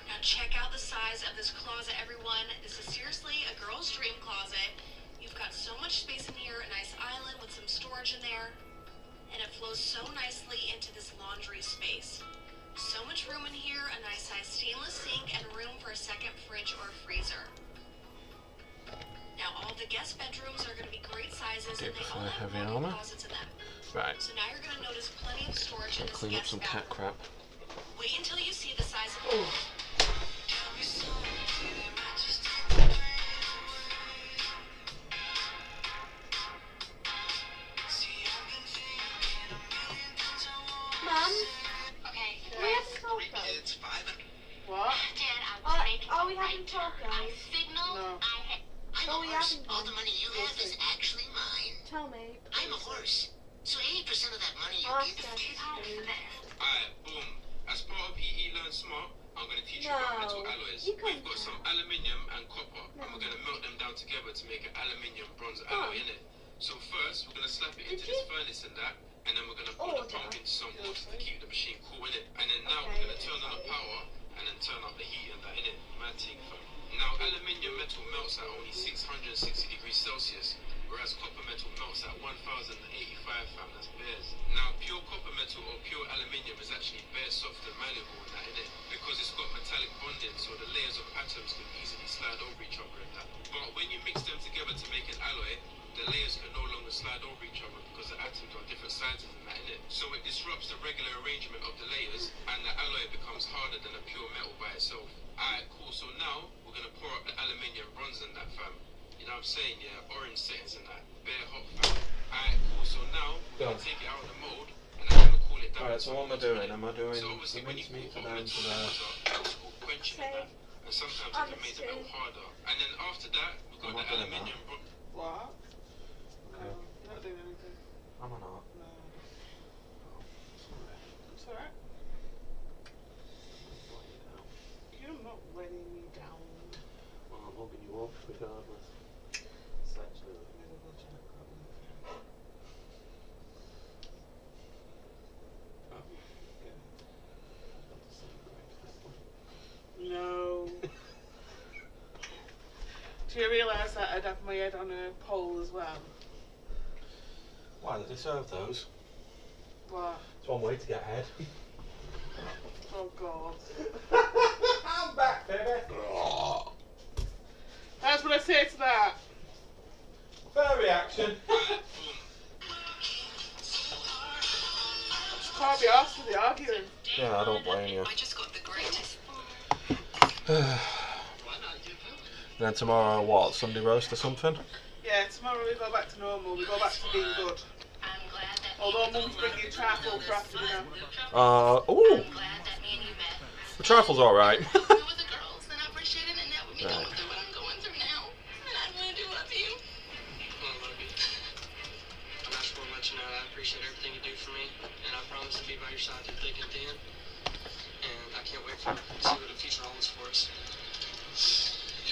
Now check out the size of this closet, everyone. This is seriously a girl's dream closet. You You've got so much space in here, a nice island with some storage in there, and it flows so nicely into this laundry space. So much room in here, a nice size stainless sink, and room for a second fridge or freezer. Now all the guest bedrooms are going to be great sizes, and they all have heavy walk-in armor. closets in them. Right. So now you're going to notice plenty of storage in this Clean up guest some cat bathroom. crap. Wait until you see the size of the Mum, Okay. we haven't talked though. It's 5 and What? Dad, I was making Are we having talk, guys? signal. No. I'm a horse. All the money you have is actually mine. Tell me. I'm a horse. So 80% of that money you Ask give us, please. Alright, boom. As part of EE Learn Smart, I'm going to teach you about metal alloys. you We've can't. got some aluminium and copper, and we're going to melt them down together to make an aluminium bronze alloy in it. So first, we're going to slap it into this furnace and that, and then we're going to put the pump into some water to keep the machine cool in it. And then now we're going to turn on the power, and then turn up the heat and that in it. Mad thing, fam. Now, aluminium metal melts at only 660 degrees Celsius, whereas copper metal melts at 1085, fam. That's bears. Now, pure copper metal or pure aluminium is actually bare soft and malleable and that in it, because it's got metallic bonding, so the layers of atoms can easily slide over each other and that. But when you mix them together to make an alloy, the layers can no longer slide over each other because the atoms are different sizes and that in it. So it disrupts the regular arrangement of the layers, and the alloy becomes harder than a pure metal by itself. Alright, cool. So now we're gonna pour up the aluminium bronze in that, fam. You know what I'm saying? Yeah, orange settings and that. Bare hot, fam. Alright, cool. So now we're gonna take it out of the mold, and I'm gonna cool it down. Alright, so what am I doing? Am I doing So obviously when you mincemeat put for hot them metal to in the... water, it's called quenching and that. And sometimes it can make the metal harder. And then after that, we've got I'm the not doing that. aluminium bronze. What? No, you're not doing anything. Am I not? No. It's alright. You're not weighing me down. Well, I'm holding you up regardless. It's actually a miserable jacket. No. Do you realise that I'd have my head on a pole as well? Why did they serve those? What? It's one way to get ahead. Oh God. I'm back, baby. That's what I say to that. Fair reaction. Can't be asked for the arguing. Yeah, I don't blame you. I just got the greatest. Then tomorrow, what? Sunday roast or something? Yeah, tomorrow we go back to normal. We go back to being good. Although Mum's bringing trifle for after dinner. Ooh. The trifle's alright. Right. I just want to let you know that I appreciate everything you do for me, and I promise to be by your side through thick and thin. And I can't wait to see what the future holds for us.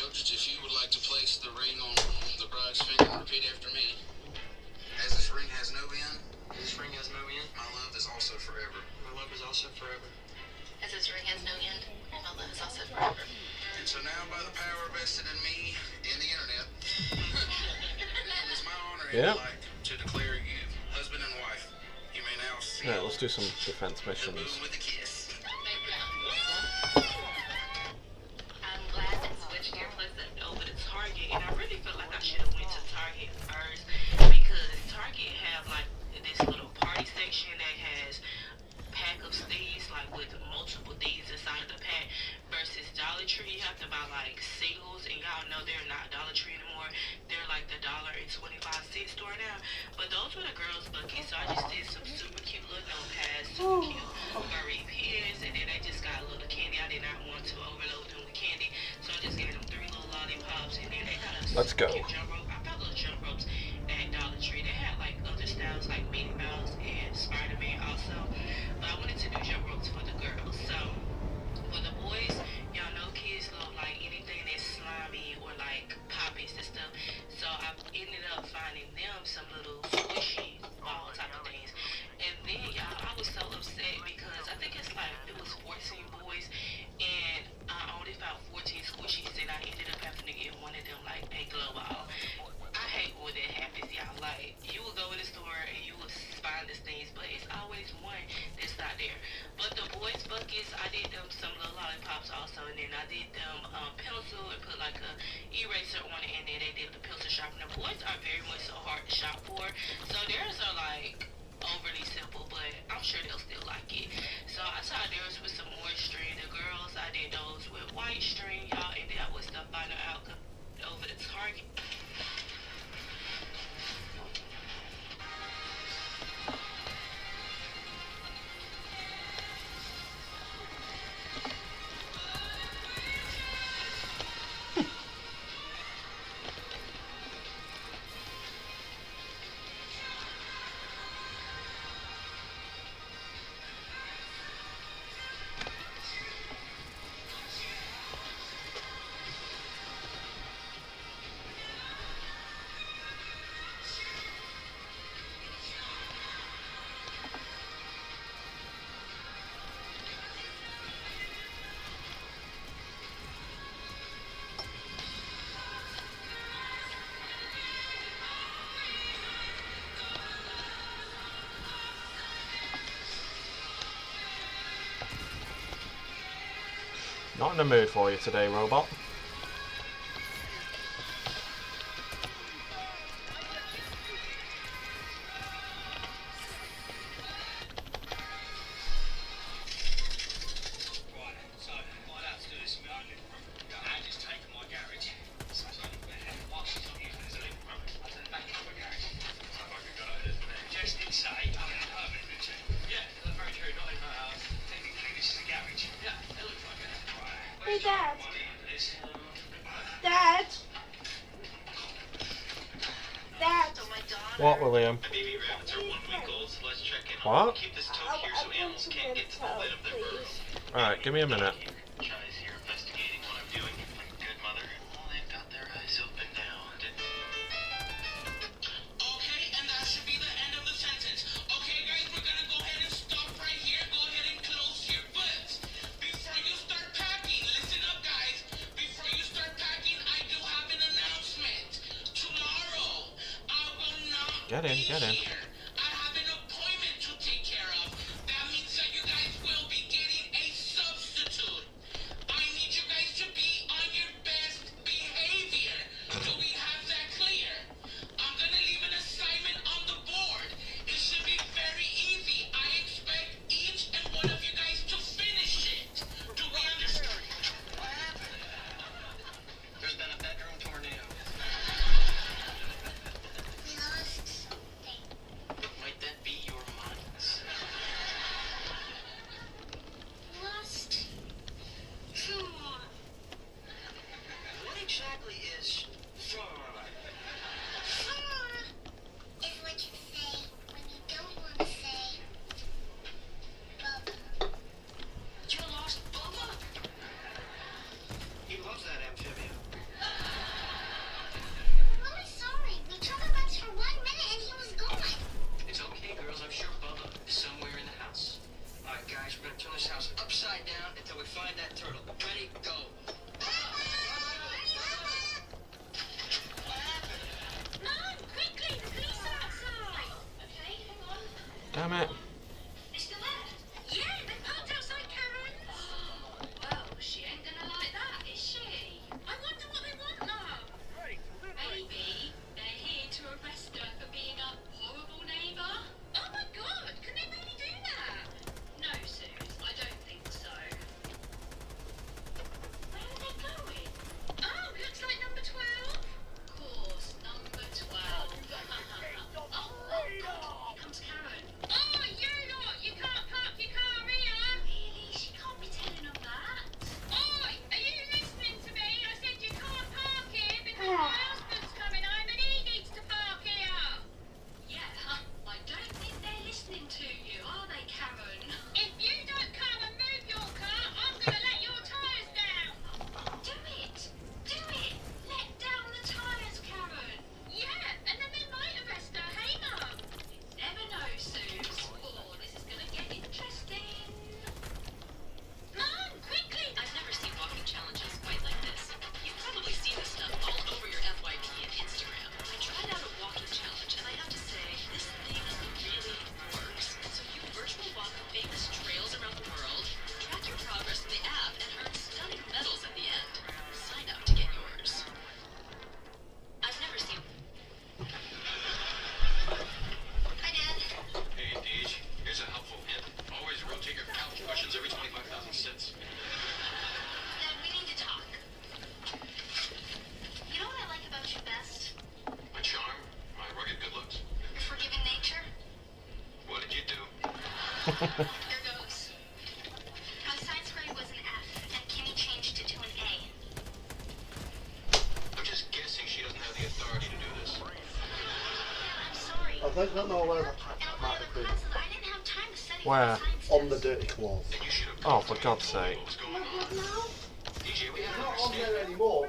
Eldridge, if you would like to place the ring on the bride's finger and repeat after me. As this ring has no end, This ring has no end. my love is also forever. My love is also forever. As this ring has no end, and my love is also forever. And so now, by the power vested in me and the internet, it is my honor and Yeah. delight to declare you husband and wife. You may now seal Yeah, let's do some defense the missions. boom with a kiss. I'm glad that switchgear plugs up over to Target, and I really feel like I should have went to Target first because Target have like this little party section that has pack of these like with multiple these inside of the pack versus Dollar Tree. You have to buy like singles, and y'all know they're not Dollar Tree anymore. They're like the $1.25 store now. But those were the girls' buckets, so I just did some super cute little notepads, super cute furry pins, and then they just got a little candy. I did not want to overload them with candy, so I just gave them 3 little lollipops, and then they got a Let's super go. cute jump rope. I got little jump ropes at Dollar Tree. They had like other styles like Minnie Mouse and Spider-Man also, but I wanted to do jump ropes for the girls. So for the boys, y'all know kids love like anything that's slimy or like poppies and stuff. So I ended up finding them some little squishy ball type of things. And then y'all, I was so upset because I think it was 14 boys, and I only found 14 squishies, and I ended up having to get one of them like a glow ball. I hate I did them pencil and put like a eraser on it, and then they did the pencil sharpener. Boys are very much so hard to shop for, so theirs are like overly simple, but I'm sure they'll still like it. So I tried theirs with some orange string. The girls, I did those with white string, y'all, and that was the final outcome over the Target. Not in the mood for you today, robot. Hey, Dad. Dad. Dad. What, William? What? Alright, give me a minute. Get in, get in. Damn it. goes. My science grade was an F, and Kimmy changed it to an A. I'm just guessing she doesn't have the authority to do this. I'm sorry. I think I know where that In a might lot of have been. classes, I didn't have time to study Where? for science On the tests. dirty claws. Oh, for God's sake. DJ, we have Not on there anymore.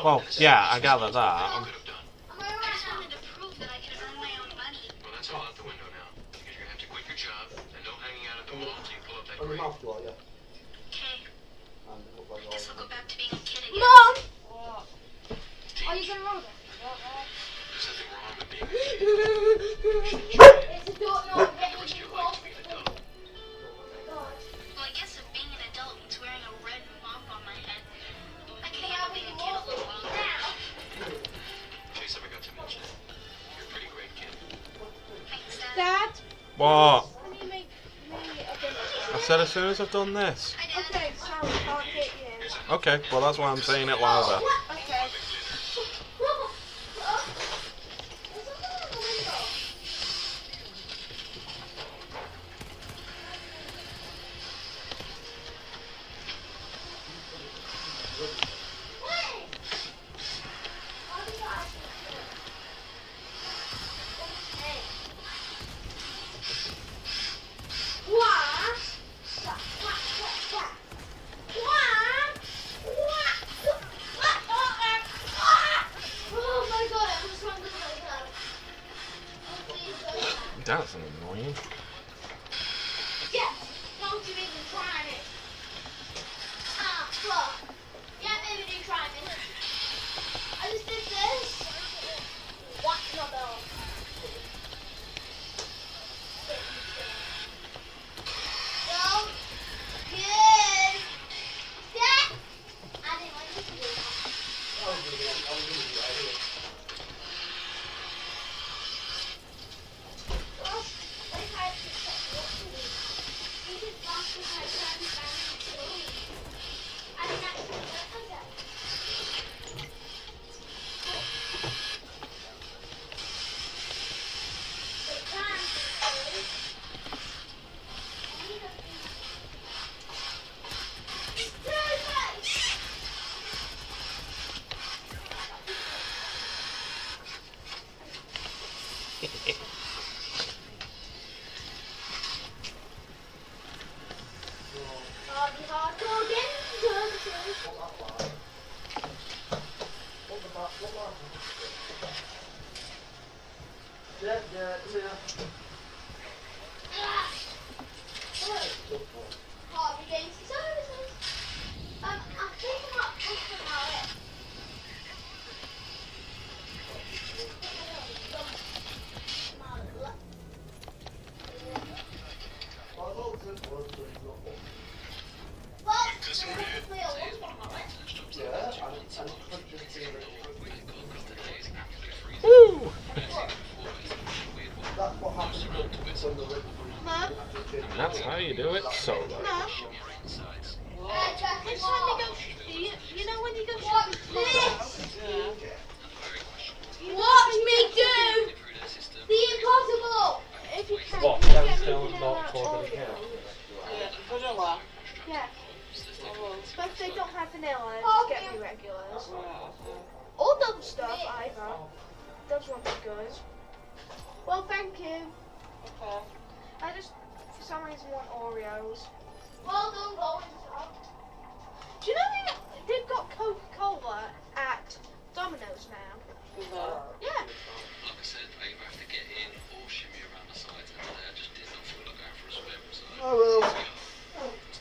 Well, yeah, I gather that. I just wanted to prove that I could earn my own money. Well, that's all out the window now. Because you're gonna have to quit your job and no hanging out at the mall until you pull up that On the grade. mouth, you are, yeah. Okay, And it looked like guess I'll go back to being a kid again. Mom! Are you gonna roll it? There's nothing wrong with being a It's a don't know getting too close. Well, I guess if being an adult means wearing a red mop on my head, I can handle being a kid a little while. Chase, I forgot to mention it. You're a pretty great kid. Thanks, Dad. Dad, What? can you make me a dinner? I said as soon as I've done this. Okay, sorry, can't hit you. Okay, well that's why I'm saying it louder. Okay. Oh my god, I'm stronger than myself. That's annoying. Yes! Don't you even try me! Ah, fuck! Yeah, maybe do try me. I just did this. What? No, no. No. Good. Set. I didn't want you to do that. Yeah, yeah, yeah. Harvey Games Services. I think I'm not talking about it. Well, technically I was talking about it. Yeah, and just see Woo! that's what happens when the liquid. That's how you do it solo. It's when you go, you know when you go shopping tomorrow? Watch me do the impossible. If you can, What, you stand get still anything and in not that talk Oreo. Vanilla. Yeah. But if they don't have vanilla, Oh, just get me regulars. Or double stuff, either. Those ones are good. Well, thank you. Okay. I just, for some reason, want Oreos. Well done, going stop. Do you know they've got Coca-Cola at Domino's now? Yeah. Like I said, I either have to get in or shimmy around the sides, and I just did not feel like going for a swim. So Oh well.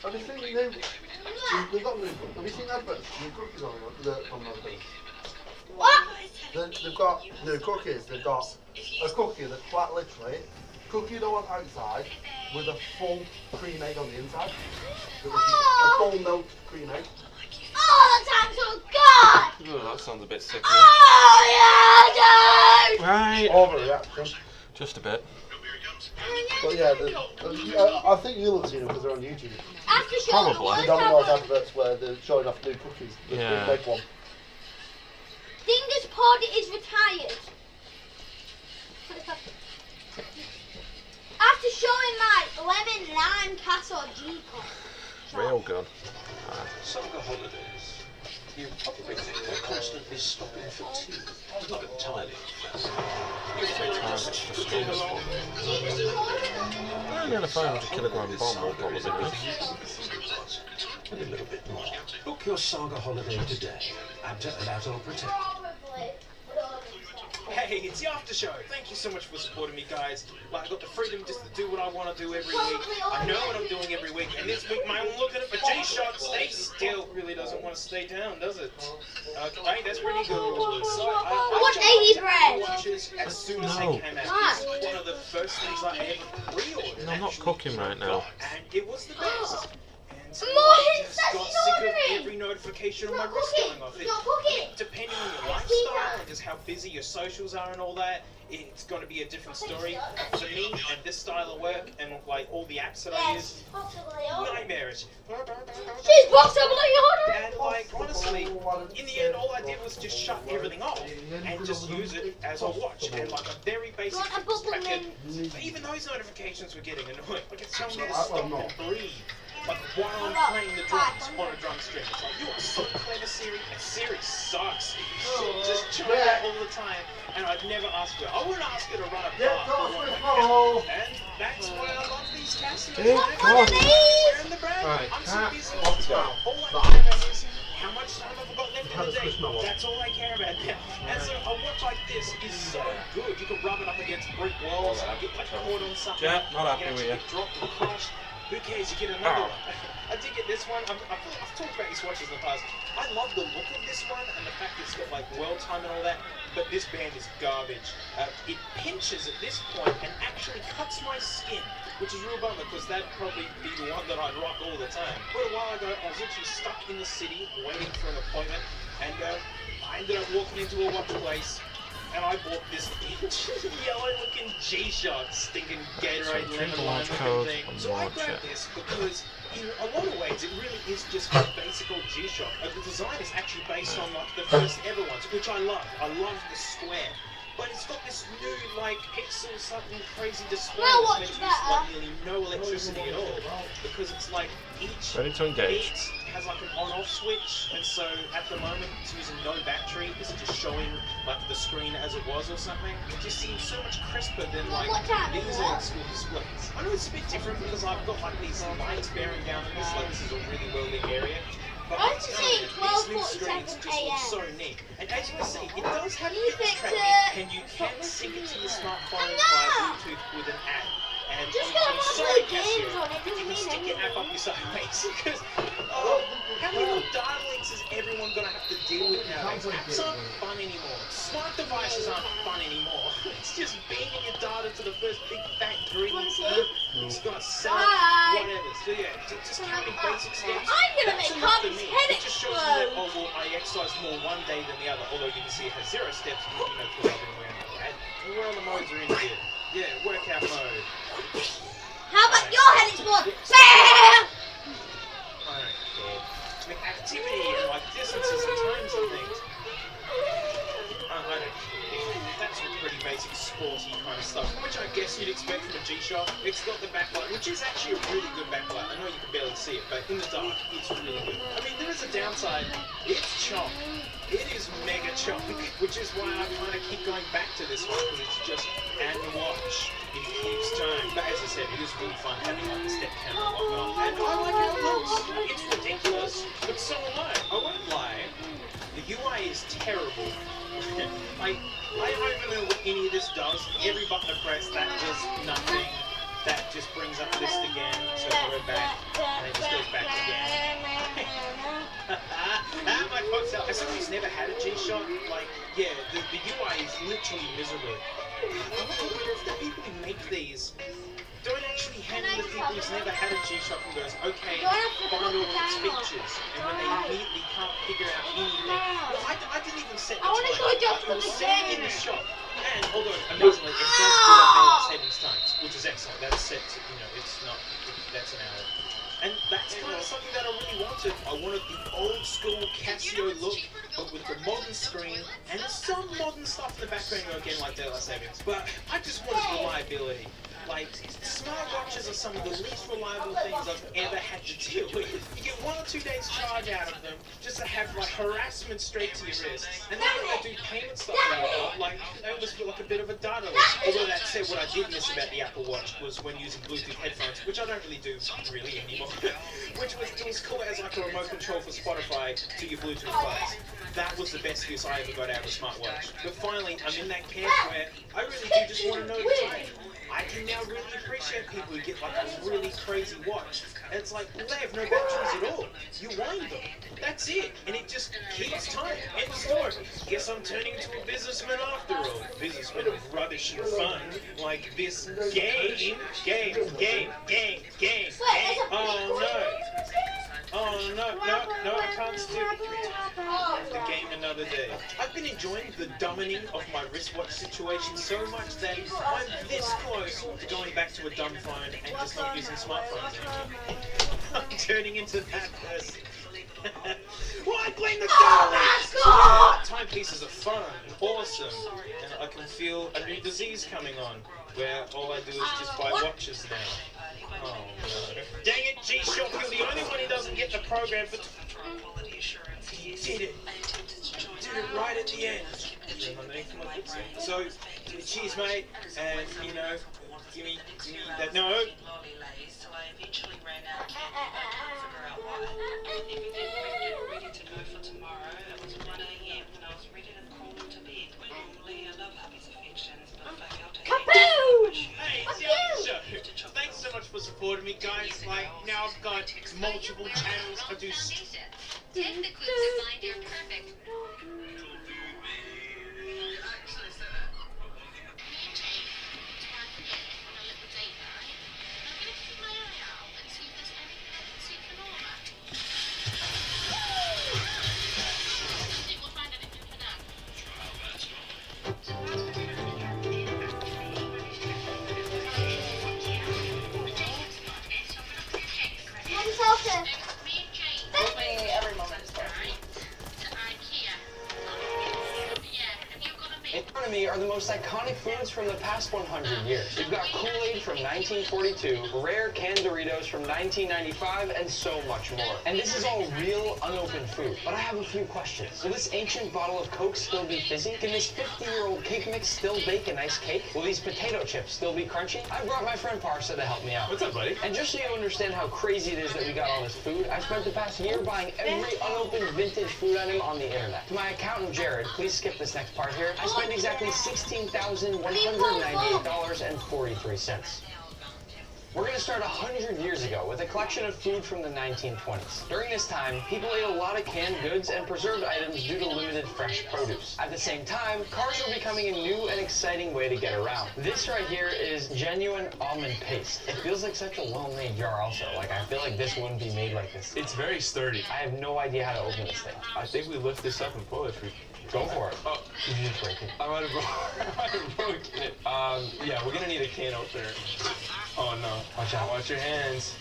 Have you seen new? They've got new. Have you seen adverts? New cookies on the What? They've got new cookies. They've got a cookie that's quite literally cookie dough on outside with a full cream egg on the inside. With a full milk cream egg. Oh, that sounds so good! Oh, that sounds a bit sickly. Oh, yeah, dude! Right. Overreaction. Just a bit. But yeah, I think you'll have seen them because they're on YouTube. After showing the Probably. one The Domino's time, adverts where they're showing off new cookies. The Yeah. cream egg one. Dingus Pod is retired. After showing my lemon lime castle G-Con. Railgun. Saga holidays. You probably think they're constantly stopping for tea. Not entirely. You feel like just chugging along. Only had a 500-kilogram bomb will probably be good. A little bit more. Book your Saga holiday today. That'll protect. Hey, it's the after show. Thank you so much for supporting me, guys. Like, I got the freedom just to do what I want to do every week. I know what I'm doing every week, and this week, I'm looking at my G-Shock. Stay still. Really doesn't want to stay down, does it? Okay, that's pretty good. So I want 80 bread. Watches as soon as they came out. This was one of the first things I ever pre-ordered. No, I'm not cooking right now. And it was the best. So More I hints just that got she's sick of ordering. every notification on my Not wrist cooking. going off. Not cooking. Depending on your I've seen lifestyle that. and just how busy your socials are and all that, it's going to be a different story. For me and this style of work and like all the apps that I use, nightmarish. She's possibly ordering. And like honestly, in the end, all I did was just shut everything off and just use it as a watch and like a very basic Want a bubble packet. mint? Even those notifications were getting annoying. Like it's telling me to stop and breathe. Like while I'm playing the drums on a drum string. It's like, you are so clever, Siri, and Siri sucks. You just chime that all the time, and I'd never ask her. I wouldn't ask her to run a bar. And that's why I love these Casio. Wearing the brand. I'm so busy all the time. All I care about is how much time I've got left in the day. That's all I care about now. And so a watch like this is so good. You can rub it up against brick walls and get like caught on something. Yeah, not happy with you. Dropped and crushed. Who cares? You get another one. I did get this one. I've talked about these watches in the past. I love the look of this one and the fact it's got like world time and all that. But this band is garbage. It pinches at this point and actually cuts my skin, which is a real bummer because that'd probably be the one that I'd rock all the time. But a while ago, I was actually stuck in the city waiting for an appointment, and I ended up walking into a watch place. And I bought this yellow-looking G-Shock, stinking Gatorade lemon lime looking thing. So I grabbed this because, in a lot of ways, it really is just a basic old G-Shock. The design is actually based on like the first ever ones, which I love. I love the square. But it's got this new, like, pixel something crazy display Well, that's meant to use like nearly no electricity at all. Because it's like each Ready to engage. bit has like an on-off switch, and so at the moment it's using no battery. It's just showing like the screen as it was or something. It just seems so much crisper than like these old school displays. I know it's a bit different because I've got like these lights bearing down on this, like this is a really well-lit area. But I I'm want to telling see you, these new 12:47 screens just look so AM. neat. And as you can see, it does have You fitness fix tracking, it. and you can sync it to your smartphone No. via Bluetooth with an app. And Just you gonna can put sorry, the games Casio, on it, you doesn't can mean stick your app up anything. your sideways because how many more dial links is everyone gonna have to deal with nowadays? Apps aren't fun anymore. Smart devices aren't fun anymore. It's just beaming your data to the first big fat green thing. It's gonna sell whatever. So yeah, just counting basic steps. I'm gonna That's make enough for Harvey's me. head It just shows you that, explode. oh well, I exercise more one day than the other. Although you can see it has 0 steps, you know, because I've been wearing that. And where all the modes are in here. Yeah, workout mode. How about your head explode? Bam! I don't care. With activity and like distances and times and things. I don't care. That's some pretty basic sporty kind of stuff, which I guess you'd expect from a G-Shock. It's got the backlight, which is actually a really good backlight. I know you can barely see it, but in the dark, it's really good. I mean, there is a downside. It's chonk. It is mega chonk, which is why I kind of keep going back to this one, because it's just and watch. It keeps time. But as I said, it is really fun having like the step camera and whatnot. And I like how it looks. It's ridiculous, but so am I. I won't lie. The UI is terrible. Like, I don't even know what any of this does. Every button I press, that does nothing. That just brings up list again, so I go back, and it just goes back again. My folks out. As someone who's never had a G-Shock, like, yeah, the UI is literally miserable. I wonder if the people who make these don't actually handle the people who's never had a G-Shock and goes, okay, find all its features, and when they immediately can't figure out anything. Well, I didn't even set the I wanna timer. go just It was for the sitting in the game. shop, and although amazingly it does do that settings times, which is excellent. That's set to, you know, it's not, that's an hour. And that's kind of something that I really wanted. I wanted the old school Casio look, but with the modern screen and some modern stuff in the background again, like daylight savings. But I just wanted reliability. Like, smartwatches are some of the least reliable things I've ever had to deal with. You get 1 or 2 days charge out of them just to have like harassment straight to your wrist. And then when they do payment stuff like they almost feel like a bit of a dud. Although that said, what I did miss about the Apple Watch was when using Bluetooth headphones, which I don't really do anymore. Which was, it was cool as like a remote control for Spotify to your Bluetooth buds. That was the best use I ever got out of a smartwatch. But finally, I'm in that camp where I really do just want to know the time. I can now really appreciate people who get like a really crazy watch. And it's like, well, they have no batteries at all. You wind them. That's it. And it just keeps time. End of story. Guess I'm turning into a businessman after all. Businessman of rubbish and fun. Like this game. Oh no. Oh no, I can't still the game another day. I've been enjoying the dumbing of my wristwatch situation so much that I'm this close to going back to a dumb phone and just not using smartphones anymore. I'm turning into that person. Why blame the darling? Timepieces are fun, awesome, and I can feel a new disease coming on, where all I do is just buy watches now. Oh no. Dang it, G-Shock, you're the only one who doesn't get the program for... You did it. Did it right at the end. So, cheers mate, and you know, give me that, no. So I eventually ran out of candy, but I couldn't figure out why. Everything was getting ready to go for tomorrow. It was 1 a.m. and I was ready to crawl into bed. Normally I love hubby's affections, but if I felt it, Hey, it's the show. Thanks so much for supporting me, guys. Like, now I've got multiple channels. I do... Take the clues to find your perfect. In front of me are the most iconic foods from the past 100 years. We've got Kool-Aid from 1942, rare canned Doritos from 1995, and so much more. And this is all real, unopened food. But I have a few questions. Will this ancient bottle of Coke still be fizzy? Can this 50-year-old cake mix still bake a nice cake? Will these potato chips still be crunchy? I brought my friend Parsa to help me out. What's up, buddy? And just so you understand how crazy it is that we got all this food, I spent the past year buying every unopened vintage food item on the internet. To my accountant, Jared, please skip this next part here. I spent exactly $16,198.43. We're going to start 100 years ago with a collection of food from the 1920s. During this time, people ate a lot of canned goods and preserved items due to limited fresh produce. At the same time, cars were becoming a new and exciting way to get around. This right here is genuine almond paste. It feels like such a well-made jar also. Like, I feel like this wouldn't be made like this. It's very sturdy. I have no idea how to open this thing. I think we lift this up and pull it. Go for it. Oh, did you just break it? I might have broken it. Yeah, we're gonna need a can opener. Oh no. Watch out. Watch your hands.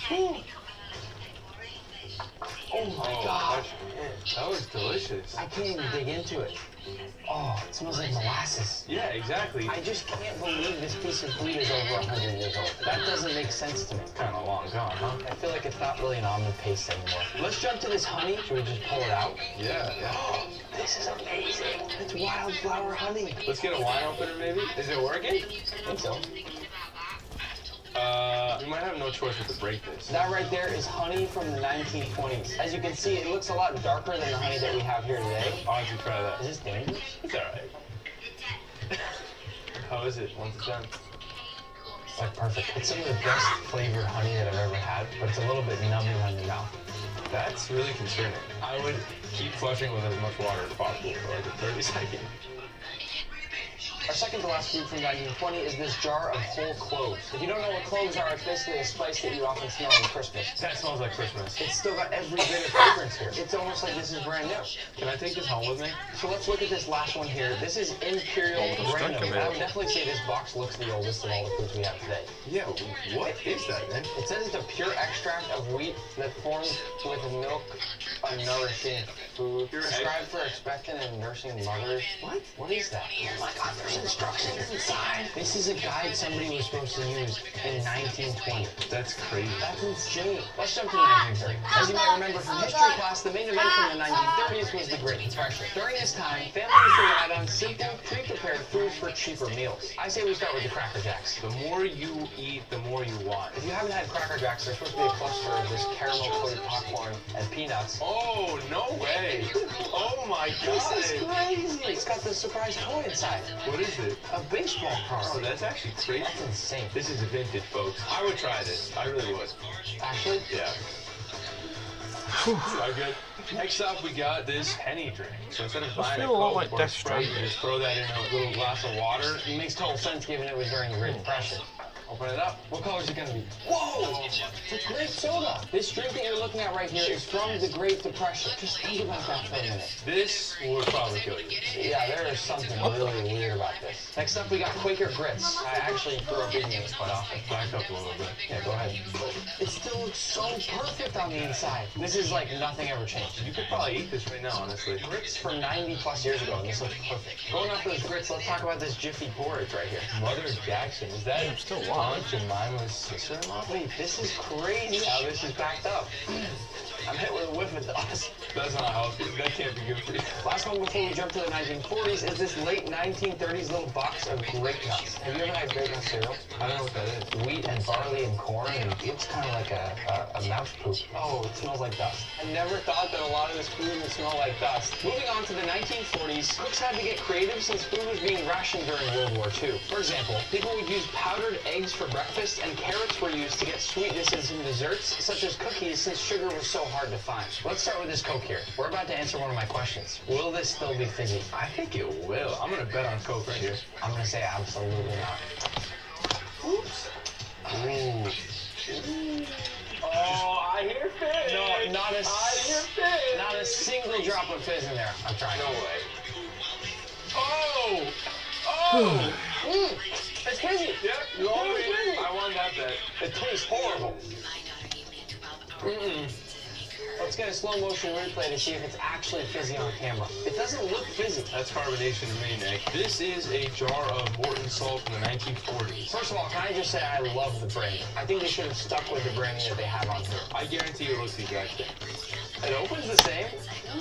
Whew. Oh my god. That was delicious. I can't even dig into it. Oh, it smells like molasses. Yeah, exactly. I just can't believe this piece of food is over 100 years old. That doesn't make sense to me. Kind of long gone, huh? I feel like it's not really an almond paste anymore. Let's jump to this honey. Should we just pull it out? Yeah. This is amazing. It's wildflower honey. Let's get a wine opener, maybe? Is it working? I think so. We might have no choice but to break this. That right there is honey from the 1920s. As you can see, it looks a lot darker than the honey that we have here today. Oh, I should try that. Is this dangerous? It's alright. How is it once it's done? It's like perfect. It's some of the best flavored honey that I've ever had, but it's a little bit numbing on your mouth. That's really concerning. I would keep flushing with as much water as possible for like 30 seconds. Our second to last food from 1920 is this jar of whole cloves. If you don't know what cloves are, it's basically a spice that you often smell in Christmas. That smells like Christmas. It's still got every bit of fragrance here. It's almost like this is brand new. Can I take this home with me? So let's look at this last one here. This is Imperial Random. I would definitely say this box looks the oldest of all the foods we have today. Yeah, what is that, man? It says it's a pure extract of wheat that forms with milk, a nourishing food. Prescribed for expectant and nursing mothers. What? What is that? Oh my god, there's instructions inside. This is a guide somebody was supposed to use in 1920. That's crazy. That's insane. Let's jump to 1930. As you might remember from history class, the main event from the 1930s was the Great Depression. During this time, families relied on simple, pre-prepared foods for cheaper meals. I say we start with the Cracker Jacks. The more you eat, the more you want. If you haven't had Cracker Jacks, they're supposed to be a cluster of this caramel-coated popcorn and peanuts. Oh, no way. Oh my god. This is crazy. It's got the surprise toy inside. What is it? A baseball card. Oh, that's actually crazy. That's insane. This is vintage, folks. I would try this. I really would. Actually? Yeah. All good. Next up, we got this penny drink. So instead of buying a feel a lot Coke like or a Death Sprite, you Stranding. just throw that in a little glass of water. It makes total sense given it was during the Great Depression. Open it up. What color is it going to be? Whoa! It's a grape soda. This drink that you're looking at right here is from the Great Depression. Just think about that for a minute. This would probably kill you. Yeah, there is something really weird about this. Next up, we got Quaker Grits. I actually grew up eating this quite often. Back up a little bit. Yeah, go ahead. It still looks so perfect on the inside. This is like nothing ever changed. You could probably eat this right now, honestly. Grits from 90 plus years ago, and this looks perfect. Going off those grits, let's talk about this Jiffy porridge right here. Mother Jackson, is that still Aunt Jemima's sister-in-law? Wait, this is crazy how this is packed up. I'm hit with a whiff of dust. That's not healthy. That can't be good for you. Last one before we jump to the 1940s is this late 1930s little box of grape nuts. Have you ever had grape nut cereal? I don't know what that is. Wheat and barley and corn, and it looks kind of like a mouse poop. Oh, it smells like dust. I never thought that a lot of this food would smell like dust. Moving on to the 1940s, cooks had to get creative since food was being rationed during World War II. For example, people would use powdered eggs for breakfast, and carrots were used to get sweetnesses in desserts, such as cookies, since sugar was so hard to find. Let's start with this Coke here. We're about to answer one of my questions. Will this still be fizzy? I think it will. I'm gonna bet on Coke right here. I'm gonna say absolutely not. Oops. Ooh. Oh, I hear fizz. No, not I hear fizz. not a single drop of fizz in there. I'm trying. No way. Oh! Oh! It's fizzy. Yep, you all win. I won that bet. It tastes horrible. Let's get a slow motion replay to see if it's actually fizzy on camera. It doesn't look fizzy. That's carbonation to me, Nick. This is a jar of Morton salt from the 1940s. First of all, can I just say I love the branding. I think they should have stuck with the branding that they have on here. I guarantee it looks the exact same. It opens the same.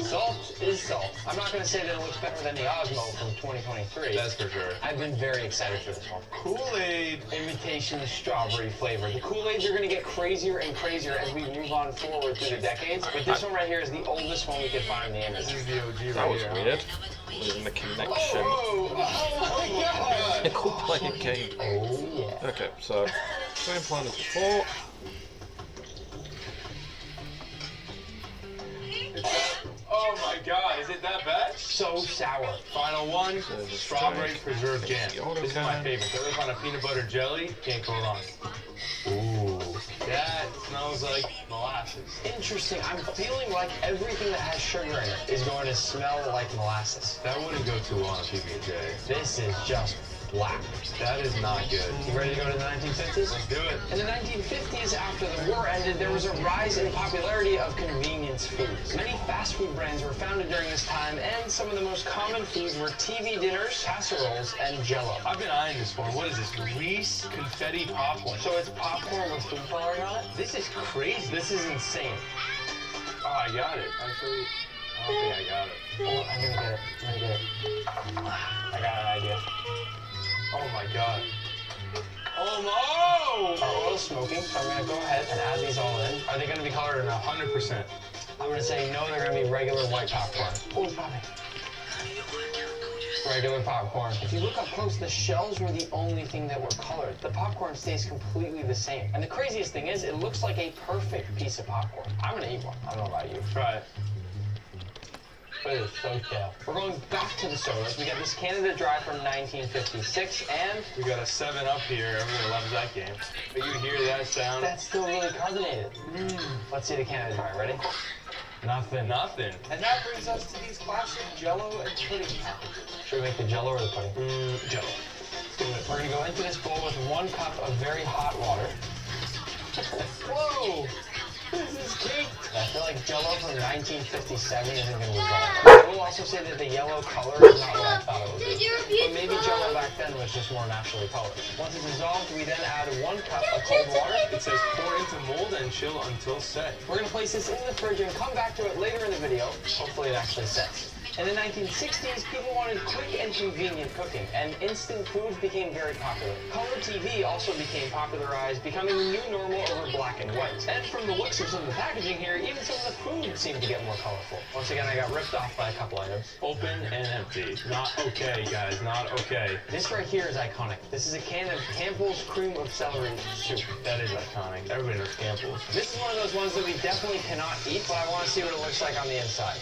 Salt is salt. I'm not going to say that it looks better than the Osmo from 2023. That's for sure. I've been very excited for this one. Kool-Aid. Imitation strawberry flavor. The Kool-Aids are going to get crazier and crazier as we move on forward through the decades, but this one right here is the oldest one we could find in the image. This is the OG right That was here. weird. Losing the connection. Oh my god! Nickel playing game. Oh yeah. Okay, so same plan as before. Oh my god, is it that bad? So sour. Final one, So the strawberry strike. preserved jam. The This is my can. favorite. Throw this on a peanut butter jelly, can't go wrong. Ooh, that smells like molasses. Interesting. I'm feeling like everything that has sugar in it is going to smell like molasses. That wouldn't go too well on PB&J. This is just black. That is not good. You ready to go to the 1950s? Let's do it. In the 1950s, after the war ended, there was a rise in popularity of convenience foods. Many fast food brands were founded during this time, and some of the most common foods were TV dinners, casseroles, and Jell-O. I've been eyeing this one. What is this? Reese confetti popcorn. So it's popcorn with food coloring on it? This is crazy. This is insane. Oh, I got it. Actually, I don't think I got it. Oh, I'm gonna get it. I'm gonna get it. I got an idea. Oh my god. Oh no! Our oil's smoking, so I'm gonna go ahead and add these all in. Are they gonna be colored or not? 100%. I'm gonna say no, they're gonna be regular white popcorn. Oh, it's popping. Regular popcorn. If you look up close, the shells were the only thing that were colored. The popcorn stays completely the same. And the craziest thing is, it looks like a perfect piece of popcorn. I'm gonna eat one. I don't know about you. Try it. It is so stale. We're going back to the sodas. We got this Canada Dry from 1956, and We got a 7-Up here. Everyone loves that game. But you hear that sound? that's still really carbonated. Let's see the Canada Dry. Ready? Nothing. Nothing. And that brings us to these classic Jell-O and pudding packages. Should we make the Jell-O or the pudding? Jell-O. Let's do it. We're gonna go into this bowl with 1 cup of very hot water. Whoa! This is cake. I feel like like Jell-O from 1957 isn't going to resolve. I will also say that the yellow color is not what I thought it would be. But maybe Jell-O back then was just more naturally colored. Once it's dissolved, we then add 1 cup of cold water. It says pour into mold and chill until set. We're going to place this in the fridge and come back to it later in the video. Hopefully it actually sets. In the 1960s, people wanted quick and convenient cooking, and instant foods became very popular. Color TV also became popularized, becoming the new normal over black and white. And from the looks of some of the packaging here, even some of the food seemed to get more colorful. Once again, I got ripped off by a couple items. Open and empty. Not okay, guys, not okay. This right here is iconic. This is a can of Campbell's Cream of Celery Soup. That is iconic. Everybody knows Campbell's. This is one of those ones that we definitely cannot eat, but I want to see what it looks like on the inside.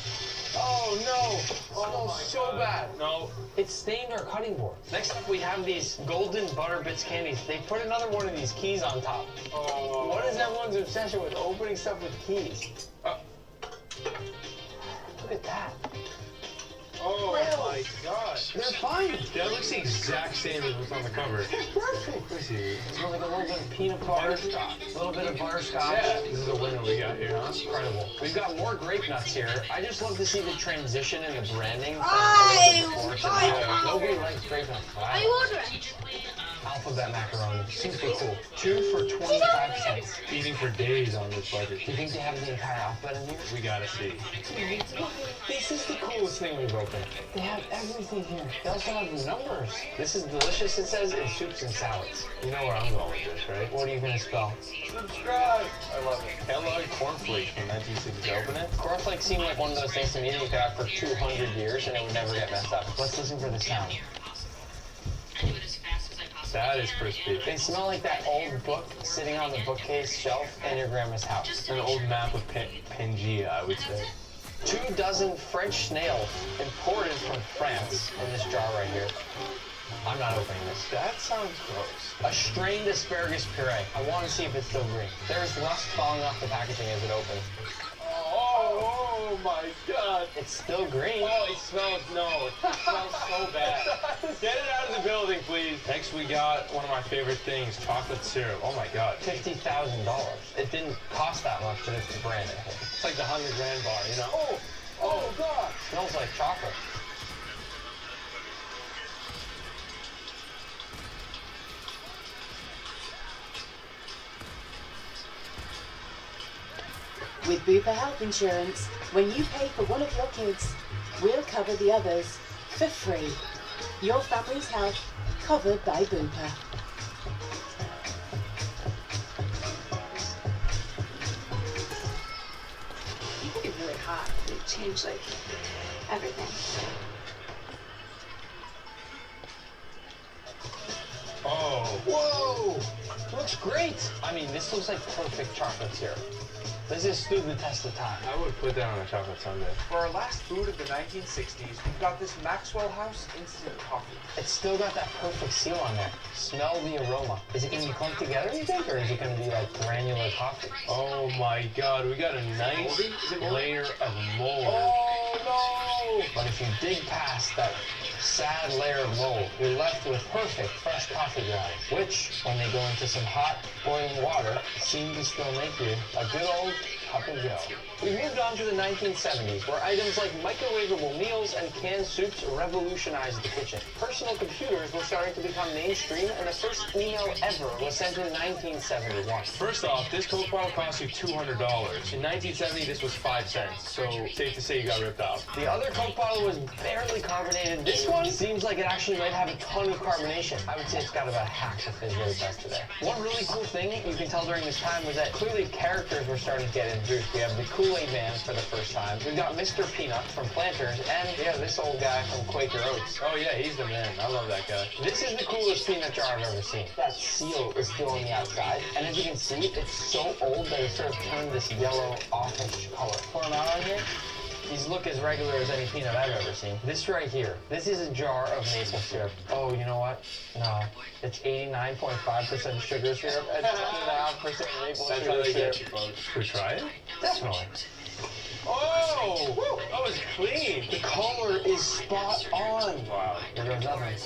Oh no! Oh, smells so bad. No. It stained our cutting board. Next up, we have these golden butter bits candies. They put another one of these keys on top. Oh. What is everyone's obsession with opening stuff with keys? Look at that. Oh my gosh. They're fine. That looks the exact same as what's on the cover. They're perfect. Let me see. It smells like a little bit of peanut butter, a little bit of butterscotch. Yeah, this is a winner we got here, huh? Incredible. We've got more grape nuts here. I just love to see the transition in the branding. Nobody likes grape nuts. Are you ordering? Alphabet macaroni. Super cool. 2 for 25 cents. Eating for days on this budget. Do you think they have the entire alphabet in here? We gotta see. This is the coolest thing we've opened. They have everything here. They also have numbers. This is delicious, it says, in soups and salads. You know where I'm going with this, right? What are you going to spell? Subscribe! I love it. Kellogg Cornflakes from 1960. Open it. Cornflakes seem like one of those things to me that you could have for 200 years and it would never get messed up. Let's listen for the sound. That is crispy. They smell like that old book sitting on the bookcase shelf in your grandma's house. An old map of Pangea, I would say. 2 dozen French snails imported from France in this jar right here. I'm not opening this. That sounds gross. A strained asparagus puree. I want to see if it's still green. There's rust falling off the packaging as it opens. Oh my god. It's still green. Oh, it smells, no, it smells so bad. Get it out of the building, please. Next we got one of my favorite things, chocolate syrup. Oh my god. $50,000. It didn't cost that much, but it's the brand. It's like the $100,000 bar, you know? Oh god. Smells like chocolate. With Bupa Health Insurance, when you pay for one of your kids, we'll cover the others for free. Your family's health covered by Bupa. You can get really hot. It changed like everything. Oh. Whoa! Looks great! I mean, this looks like perfect chocolate syrup. This has stood the test of time. I would put that on a chocolate sundae. For our last food of the 1960s, we've got this Maxwell House instant coffee. It's still got that perfect seal on there. Smell the aroma. Is it going to be clumped together, you think, or is it going to be like granular coffee? Oh my god, we got a nice layer of mold. Oh no! But if you dig past that sad layer of mold, you're left with perfect fresh coffee grounds, which, when they go into some hot, boiling water, seem to still make you a good old cup of joe. We moved on to the 1970s, where items like microwavable meals and canned soups revolutionized the kitchen. Personal computers were starting to become mainstream, and the first email ever was sent in 1971. First off, this Coke bottle cost you $200. In 1970, this was 5 cents, so safe to say you got ripped off. The other Coke bottle was barely carbonated. This one seems like it actually might have a ton of carbonation. I would say it's got about half the fizz rate does today. One really cool thing you can tell during this time was that clearly characters were starting to get introduced. We have the Kool-Aid Man for the first time. We've got Mr. Peanut from Planters, and yeah, this old guy from Quaker Oats. Oh yeah, he's the man. I love that guy. This is the coolest peanut jar I've ever seen. That seal is still on the outside, and as you can see, it's so old that it sort of turned this yellow offish color. Pour them out on here. These look as regular as any peanut I've ever seen. This right here, this is a jar of maple syrup. Oh, you know what? No, it's 89.5% sugar syrup and 10.5% maple That's sugar how they syrup. get you, folks. Should we try it? Definitely. Oh! That was clean. The color is spot on. Wow. Here goes nothing.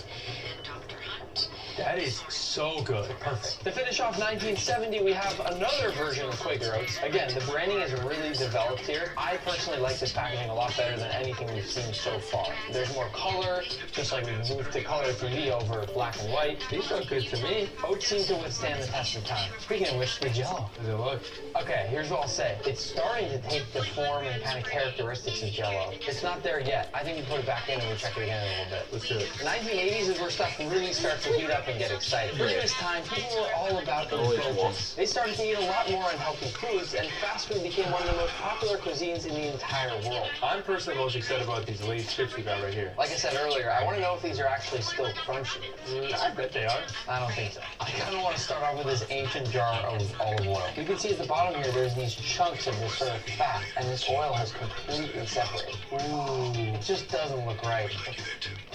Dr. Hunt. That is so good. Perfect. To finish off 1970, we have another version of Quaker Oats. Again, the branding is really developed here. I personally like this packaging a lot better than anything we've seen so far. There's more color, just like we've moved to color TV over black and white. These look good to me. Oats seem to withstand the test of time. Speaking of which, the Jell-O. Does it look? Okay, here's what I'll say. It's starting to take the form and kind of characteristics of Jell-O. It's not there yet. I think we put it back in and we check it again in a little bit. Let's do it. 1980s is where stuff really starts to heat up and get excited. During this time, people were all about indulgence. They started to eat a lot more unhealthy foods, and fast food became one of the most popular cuisines in the entire world. I'm personally most excited about these Lay's chips we got right here. Like I said earlier, I want to know if these are actually still crunchy. I bet they are. I don't think so. I kind of want to start off with this ancient jar of olive oil. You can see at the bottom here, there's these chunks of this sort of fat, and this oil has completely separated. Ooh, it just doesn't look right.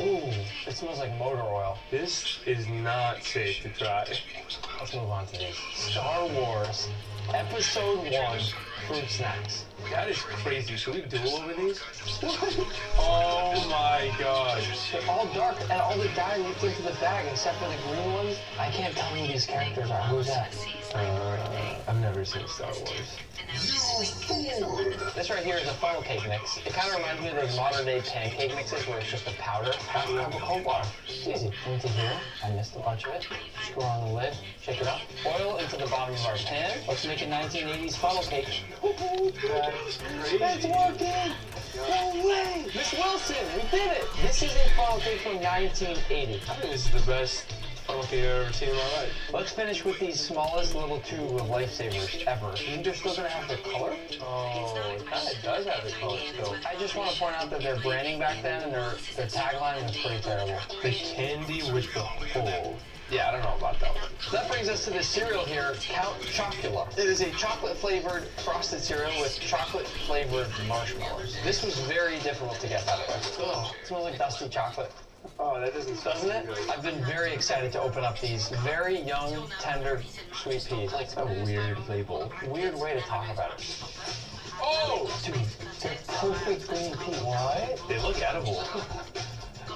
Ooh, it smells like motor oil. This is not safe to try. Let's move on to these. Star Wars Episode 1 Fruit Snacks. That is crazy. Should we duel over these? Oh my god. They're all dark and all the dye leaked into the bag except for the green ones. I can't tell who these characters are. Who's that? I've never seen Star Wars. This right here is a funnel cake mix. It kind of reminds me of those modern day pancake mixes where it's just a powder. Cold water. It's easy. Into here. I missed a bunch of it. Screw on the lid. Shake it up. Oil into the bottom of our pan. Let's make a 1980s funnel cake. It's working! No way! Miss Wilson, we did it! This is a funnel cake from 1980. I think this is the best funnel cake I've ever seen in my life. Let's finish with the smallest little tube of Lifesavers ever. You think they're still gonna have their color? Oh, it kind of does have the color still. I just want to point out that their branding back then and their tagline was pretty terrible. The candy with the hole. Yeah, I don't know about that one. That brings us to the cereal here, Count Chocula. It is a chocolate-flavored frosted cereal with chocolate-flavored marshmallows. This was very difficult to get, by the way. Ugh, it smells like dusty chocolate. Oh, that doesn't it? good. I've been very excited to open up these very young, tender, sweet peas. That's a weird label. Weird way to talk about it. Oh! Dude, they're perfect green peas. What? They look edible.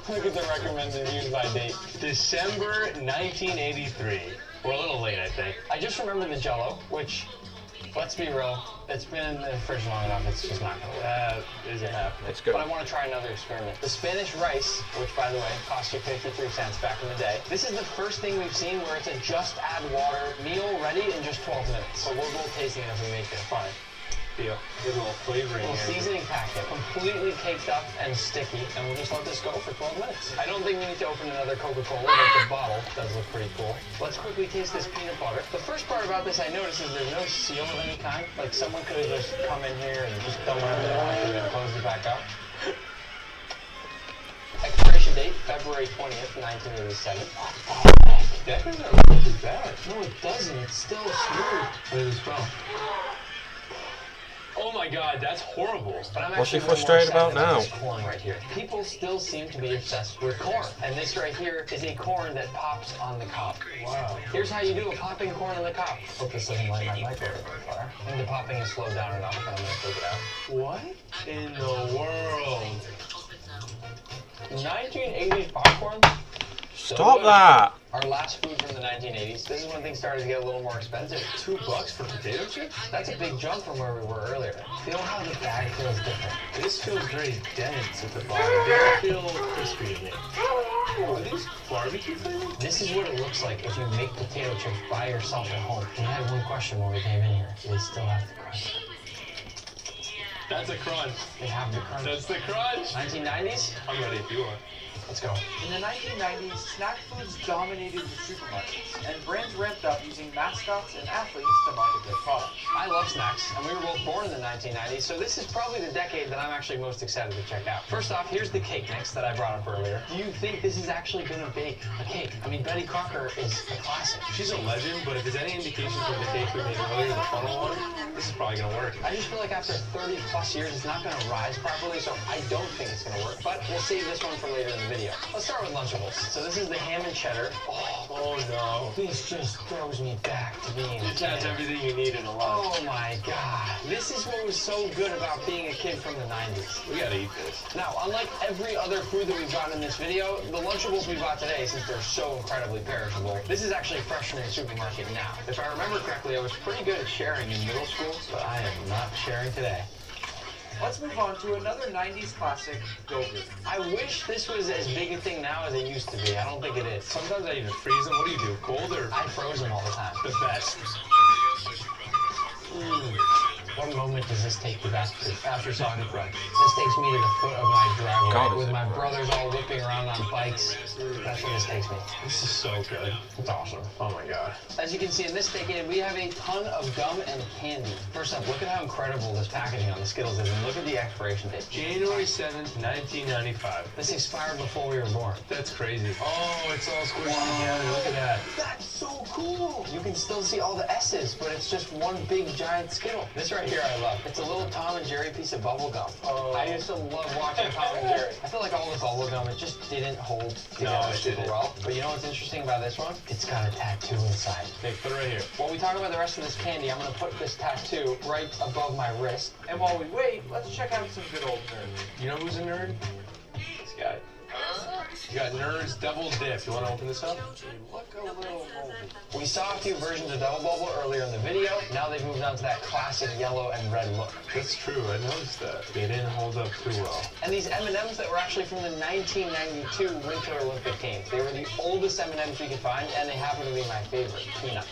Look at the recommended use-by date. December 1983. We're a little late, I think. I just remember the Jell-O, which, let's be real, it's been in the fridge long enough, it's just not gonna work. That isn't happening. It's good. But I want to try another experiment. The Spanish rice, which by the way, cost you 53 cents back in the day. This is the first thing we've seen where it's a just add water meal ready in just 12 minutes. So we'll both tasting it as we make it. Fine. Deal. Get a little flavoring Little here. seasoning packet, completely caked up and sticky, and we'll just let this go for 12 minutes. I don't think we need to open another Coca-Cola, but the bottle does look pretty cool. Let's quickly taste this peanut butter. The first part about this I noticed is there's no seal of any kind. Like someone could have just come in here and just done whatever they wanted to and closed it back up. Expiration date, February 20th, 1987. That doesn't look too bad. No, it doesn't. It's still smooth. Where does it smell? Oh my god, that's horrible. But I'm What's she actually more frustrated about excited now? This corn right here. People still seem to be obsessed with corn. And this right here is a corn that pops on the cob. Wow. Here's how you do a popping corn on the cob. Hope this doesn't light my microwave on fire. And the popping is slowed down enough, and I'm gonna take it out. What in the world? 1980s popcorn? Stop that! Our last food from the 1980s. This is when things started to get a little more expensive. $2 for potato chips? That's a big jump from where we were earlier. Feel how the bag feels different. This feels very dense at the bottom. They don't feel crispy to me. Are these barbecue flavored? This is what it looks like if you make potato chips by yourself at home. We had one question when we came in here. Do they still have the crunch? That's a crunch. They have the crunch. That's the crunch. 1990s? I'm ready if you are. Let's go. In the 1990s, snack foods dominated the supermarkets, and brands ramped up using mascots and athletes to market their products. I love snacks, and we were both born in the 1990s, so this is probably the decade that I'm actually most excited to check out. First off, here's the cake mix that I brought up earlier. Do you think this is actually gonna bake a cake? I mean, Betty Crocker is a classic. She's a legend, but if there's any indication from the cake we made earlier, the funnel one, this is probably gonna work. I just feel like after 30 plus years, it's not gonna rise properly, so I don't think it's gonna work. But we'll save this one for later in the video. Let's start with Lunchables. So this is the ham and cheddar. Oh no. This just throws me back to being a This has kid. everything you need in a lunch. Oh my god. This is what was so good about being a kid from the 90s. We gotta eat this. Now, unlike every other food that we've gotten in this video, the Lunchables we bought today, since they're so incredibly perishable, this is actually fresh from the supermarket now. If I remember correctly, I was pretty good at sharing in middle school, but I am not sharing today. Let's move on to another 90s classic, Go-Gurt. I wish this was as big a thing now as it used to be. I don't think it is. Sometimes I even freeze them. What do you do? Cold or? I froze them all the time. The best. What moment does this take you back to? After Sonic Run. This takes me to the foot of my driveway God, with it's my incredible. brothers all whipping around on bikes. That's where this takes me. This is so good. It's awesome. Oh my god. As you can see in this steak aid, we have a ton of gum and candy. First up, look at how incredible this packaging on the Skittles is, and look at the expiration date. January 7th, 1995. This expired before we were born. That's crazy. Oh, it's all squished together. Look at that. That's so cool. You can still see all the S's, but it's just one big giant Skittle. This right here I love. It's a little Tom and Jerry piece of bubble gum. Oh. I used to love watching Tom and Jerry. I feel like all the bubble gum, it just didn't hold together super well. But you know what's interesting about this one? It's got a tattoo inside. Hey, put it right here. While we talk about the rest of this candy, I'm gonna put this tattoo right above my wrist. And while we wait, let's check out some good old nerds. You know who's a nerd? This guy. You got Nerds Double Dip. You want to open this up? Look a little moldy. We saw a few versions of Double Bubble earlier in the video. Now they've moved on to that classic yellow and red look. That's true. I noticed that. They didn't hold up too well. And these M&Ms that were actually from the 1992 Winter Olympic Games. They were the oldest M&Ms we could find, and they happen to be my favorite, peanut.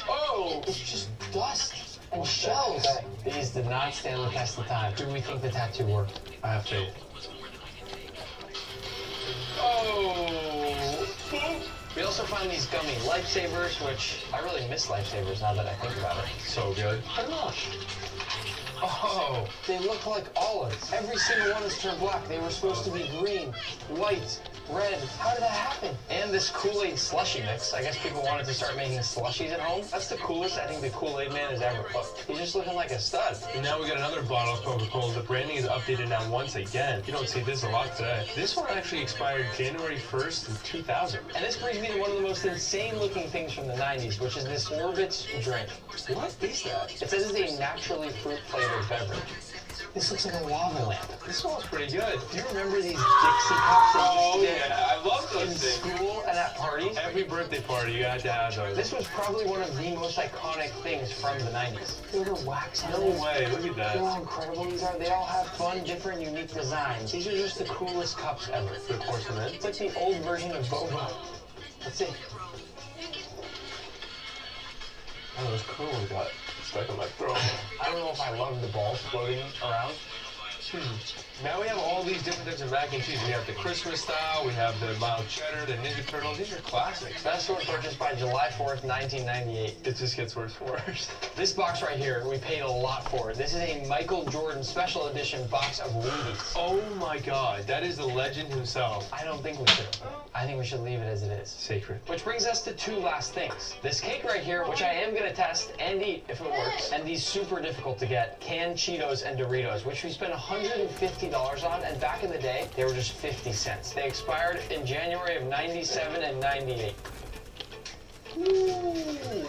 Oh, it's just dust and shells. These did not stand the test of time. Do we think the tattoo worked? I have faith. Oh! We also found these gummy Lifesavers, which I really miss Lifesavers now that I think about it. So good. But look. Oh, they look like olives. Every single one is turned black. They were supposed to be green, white, red. How did that happen? And this Kool-Aid slushy mix. I guess people wanted to start making slushies at home. That's the coolest I think the Kool-Aid man has ever looked. He's just looking like a stud. And now we got another bottle of Coca-Cola. The branding is updated now once again. You don't see this a lot today. This one actually expired January 1st in 2000. And this brings me to one of the most insane looking things from the 90s, which is this Orbitz drink. What is that? It says it's a naturally fruit flavored beverage. This looks like a lava lamp. This smells pretty good. Do you remember these Dixie cups? Oh yeah, I love those in things. school and at parties? Every birthday party you had to have those. This was probably one of the most iconic things from the 90s. Look at the wax on No this. way, look at You know that. how incredible these are? They all have fun, different, unique designs. These are just the coolest cups ever. The porcelain. It's like the old version of Boba. Let's see. Oh, those curls got stuck in my throat. I don't know if I love the balls floating around. Now we have all these different types of mac and cheese. We have the Christmas style, we have the mild cheddar, the Ninja Turtles. These are classics. Best one purchased by July 4th, 1998. It just gets worse and worse. This box right here, we paid a lot for. This is a Michael Jordan special edition box of Wheaties. Oh my god, that is the legend himself. I don't think we should. I think we should leave it as it is. Sacred. Which brings us to two last things. This cake right here, which I am going to test and eat if it works. And these super difficult to get canned Cheetos and Doritos, which we spent $150 on. And back in the day, they were just 50 cents. They expired in January of 97 and 98. Ooh.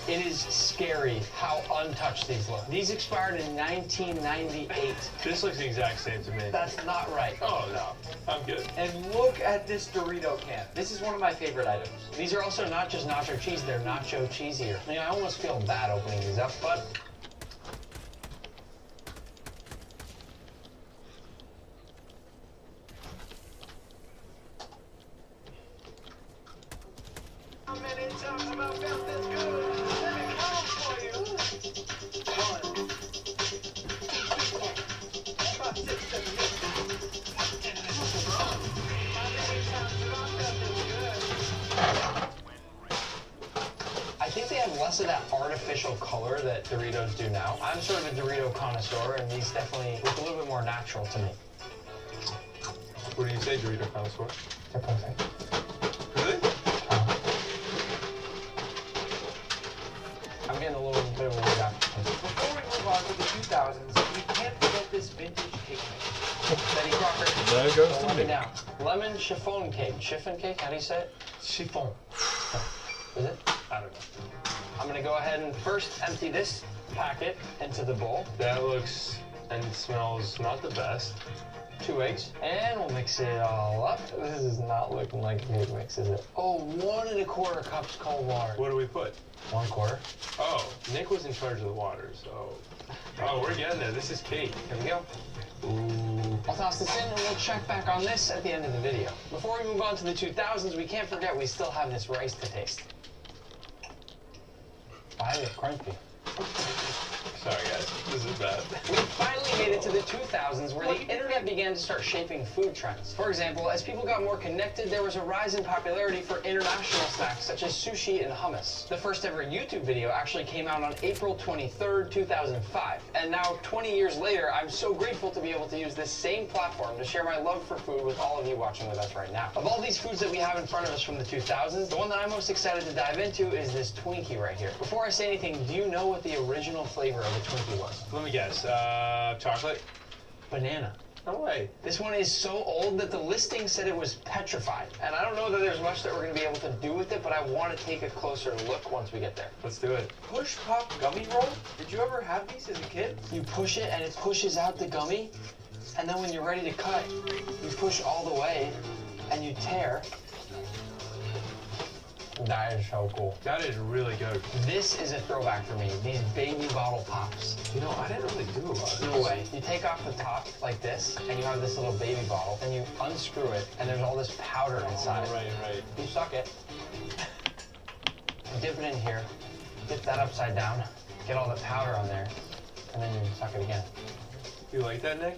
It is scary how untouched these look. These expired in 1998. This looks the exact same to me. That's not right. Oh no, I'm good. And look at this Dorito can. This is one of my favorite items. These are also not just nacho cheese, they're nacho cheesier. I mean, I almost feel bad opening these up, but How many times have I felt this good? Let me count for you. 1, 2, 3, 4, 5, 6, 7, 8. How many times have I felt this good? I think they have less of that artificial color that Doritos do now. I'm sort of a Dorito connoisseur, and these definitely look a little bit more natural to me. What do you say, Dorito connoisseur? They're perfect. Really? I'm getting a little bit of a weird appetite. Before we move on to the 2000s, we can't forget this vintage cake mix. Betty Crocker. There goes Don't the let me meat. down. Lemon chiffon cake. Chiffon cake? How do you say it? Chiffon. Is it? I don't know. I'm gonna go ahead and first empty this packet into the bowl. That looks and smells not the best. 2 eggs, and we'll mix it all up. This is not looking like a good mix, is it? Oh, 1 1/4 cups cold water. What do we put? 1/4. Oh, Nick was in charge of the water, so. Oh, we're getting there. This is key. Here we go. Ooh. I'll toss this in and we'll check back on this at the end of the video. Before we move on to the 2000s, we can't forget we still have this rice to taste. Why is it crunchy? Sorry guys, this is bad. We finally made it to the 2000s where the internet began to start shaping food trends. For example, as people got more connected, there was a rise in popularity for international snacks such as sushi and hummus. The first ever YouTube video actually came out on April 23rd, 2005. And now, 20 years later, I'm so grateful to be able to use this same platform to share my love for food with all of you watching with us right now. Of all these foods that we have in front of us from the 2000s, the one that I'm most excited to dive into is this Twinkie right here. Before I say anything, do you know what the original flavor of a Twinkie was? Let me guess. Chocolate? Banana. No way. This one is so old that the listing said it was petrified. And I don't know that there's much that we're going to be able to do with it, but I want to take a closer look once we get there. Let's do it. Push pop gummy roll? Did you ever have these as a kid? You push it and it pushes out the gummy, and then when you're ready to cut, you push all the way and you tear. That is so cool. That is really good. This is a throwback for me. These baby bottle pops. You know, I didn't really do a lot of this. No way. You take off the top like this, and you have this little baby bottle, and you unscrew it, and there's all this powder inside. Right. You suck it. Dip it in here. Dip that upside down. Get all the powder on there, and then you suck it again. You like that, Nick?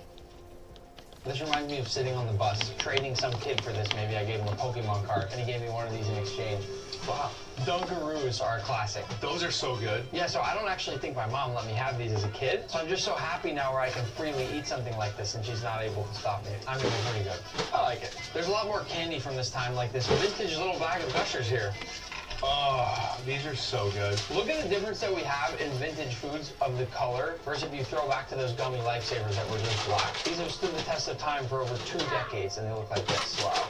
This reminds me of sitting on the bus, trading some kid for this. Maybe I gave him a Pokemon card, and he gave me one of these in exchange. Wow. Dunkaroos are a classic. Those are so good. Yeah, so I don't actually think my mom let me have these as a kid. So I'm just so happy now where I can freely eat something like this and she's not able to stop me. I mean, they're pretty good. I like it. There's a lot more candy from this time, like this vintage little bag of Gushers here. Oh, these are so good. Look at the difference that we have in vintage foods of the color versus if you throw back to those gummy lifesavers that were just black. These have stood the test of time for over 2 decades and they look like this. Wow.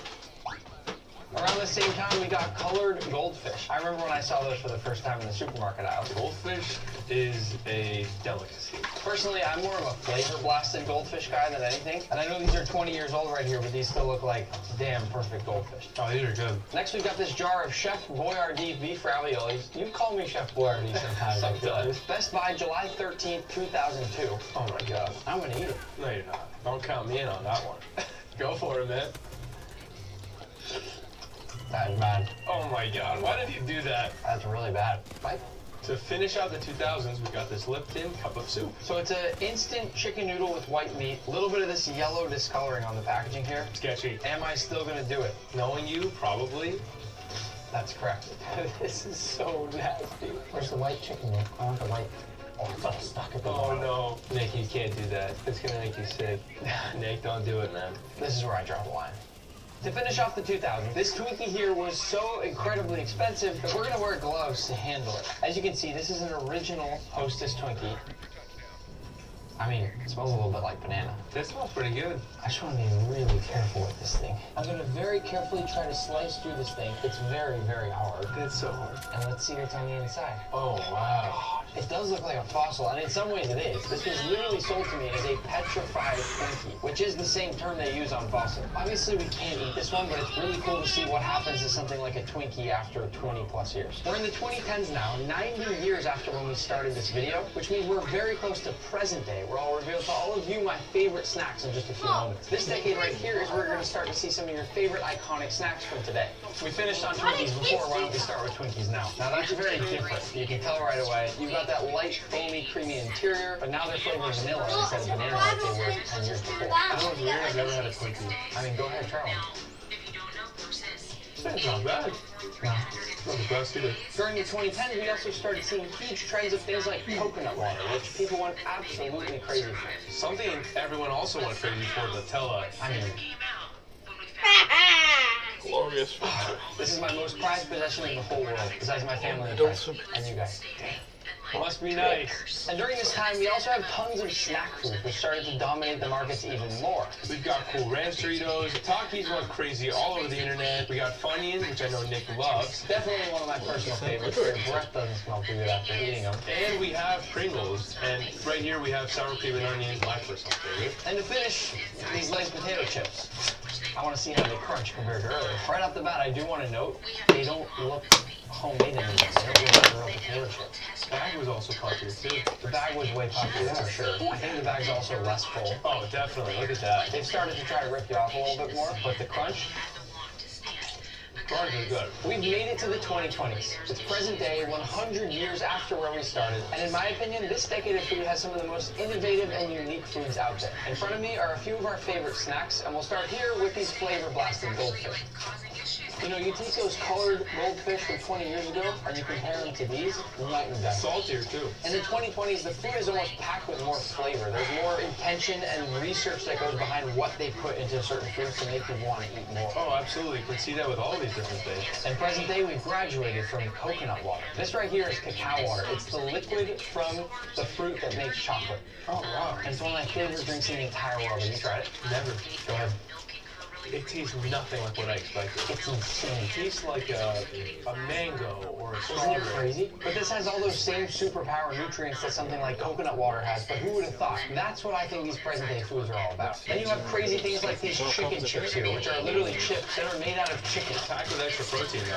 Around the same time, we got colored goldfish. I remember when I saw those for the first time in the supermarket aisle. Goldfish is a delicacy. Personally, I'm more of a flavor-blasted goldfish guy than anything. And I know these are 20 years old right here, but these still look like damn perfect goldfish. Oh, these are good. Next, we've got this jar of Chef Boyardee beef raviolis. You call me Chef Boyardee sometimes. Sometimes. Best Buy, July 13th, 2002. Oh my God. I'm gonna eat it. No, you're not. Don't count me in on that one. Go for it, man. That is bad. Oh my God, why did you do that? That's really bad. Right? To finish out the 2000s, we got this Lipton cup of soup. So it's an instant chicken noodle with white meat. A little bit of this yellow discoloring on the packaging here. Sketchy. Am I still gonna do it? Knowing you, probably. That's correct. This is so nasty. Where's the white chicken meat? I want the white. Oh, it's all stuck at the bottom. Oh no. Nick, you can't do that. It's gonna make you sick. Nick, don't do it, man. This is where I draw the line. To finish off the 2000s, this Twinkie here was so incredibly expensive that we're gonna wear gloves to handle it. As you can see, this is an original Hostess Twinkie. I mean, it smells a little bit like banana. That smells pretty good. I just want to be really careful with this thing. I'm gonna very carefully try to slice through this thing. It's very, very hard. It's so hard. And let's see what's on the inside. Oh, wow. It does look like a fossil, and in some ways it is. This was literally sold to me as a petrified Twinkie, which is the same term they use on fossil. Obviously, we can't eat this one, but it's really cool to see what happens to something like a Twinkie after 20 plus years. We're in the 2010s now, 90 years after when we started this video, which means we're very close to present day, where I'll reveal to all of you my favorite snacks in just a few moments. This decade right here is where we're going to start to see some of your favorite iconic snacks from today. We finished on Twinkies before, why don't we start with Twinkies now? Now that's very different. You can tell right away. You've got that light, foamy, creamy interior, but now they're flavored vanilla instead of banana like they were 10 years before. I don't know if you guys ever had a Twinkie. I mean, go ahead, try one. It's not bad. No. Not the best either. During the 2010s, we also started seeing huge trends of things like coconut water, which people went absolutely crazy for. Something everyone also went crazy for, Nutella. I mean, Glorious feature. this is my most prized possession in the whole world, besides my family and friends, and you guys. Must be nice. And during this time, we also have tons of snack food, which started to dominate the markets even more. We've got Cool Ranch Doritos. Takis went crazy all over the internet. We got Funyuns, which I know Nick loves. Definitely one of my personal favorites. Their breath doesn't smell too good after eating them. And we have Pringles. And right here we have sour cream and onions, my personal favorite. And to finish, these Lay's potato chips. I want to see how they crunch compared to earlier. Right off the bat, I do want to note, they don't look homemade anymore. They don't look like real potato chips. The bag was also popular too. The bag was way popular for sure. I think the bag's also less full. Oh, definitely. Look at that. They've started to try to rip you off a little bit more, but the crunch, Crunch is good. we've made it to the 2020s. It's present day, 100 years after where we started. And in my opinion, this decade of food has some of the most innovative and unique foods out there. In front of me are a few of our favorite snacks, and we'll start here with these flavor-blasted goldfish. You know, you take those colored goldfish from 20 years ago, and you compare them to these, night and day. Saltier too. In the 2020s, the food is almost packed with more flavor. There's more intention and research that goes behind what they put into certain foods to make you want to eat more. Oh, absolutely. You can see that with all these different things. In present day, we've graduated from coconut water. This right here is cacao water. It's the liquid from the fruit that makes chocolate. Oh, wow. And it's one of my favorite drinks in the entire world. Have you tried it? Never. Go ahead. It tastes nothing like what I expected. It's insane. It tastes like a mango or a Isn't strawberry. it crazy? But this has all those same superpower nutrients that something like coconut water has, but who would have thought? That's what I think these present day foods are all about. Then you have crazy things like these chicken chips here, which are literally chips that are made out of chicken. Packed with extra protein though.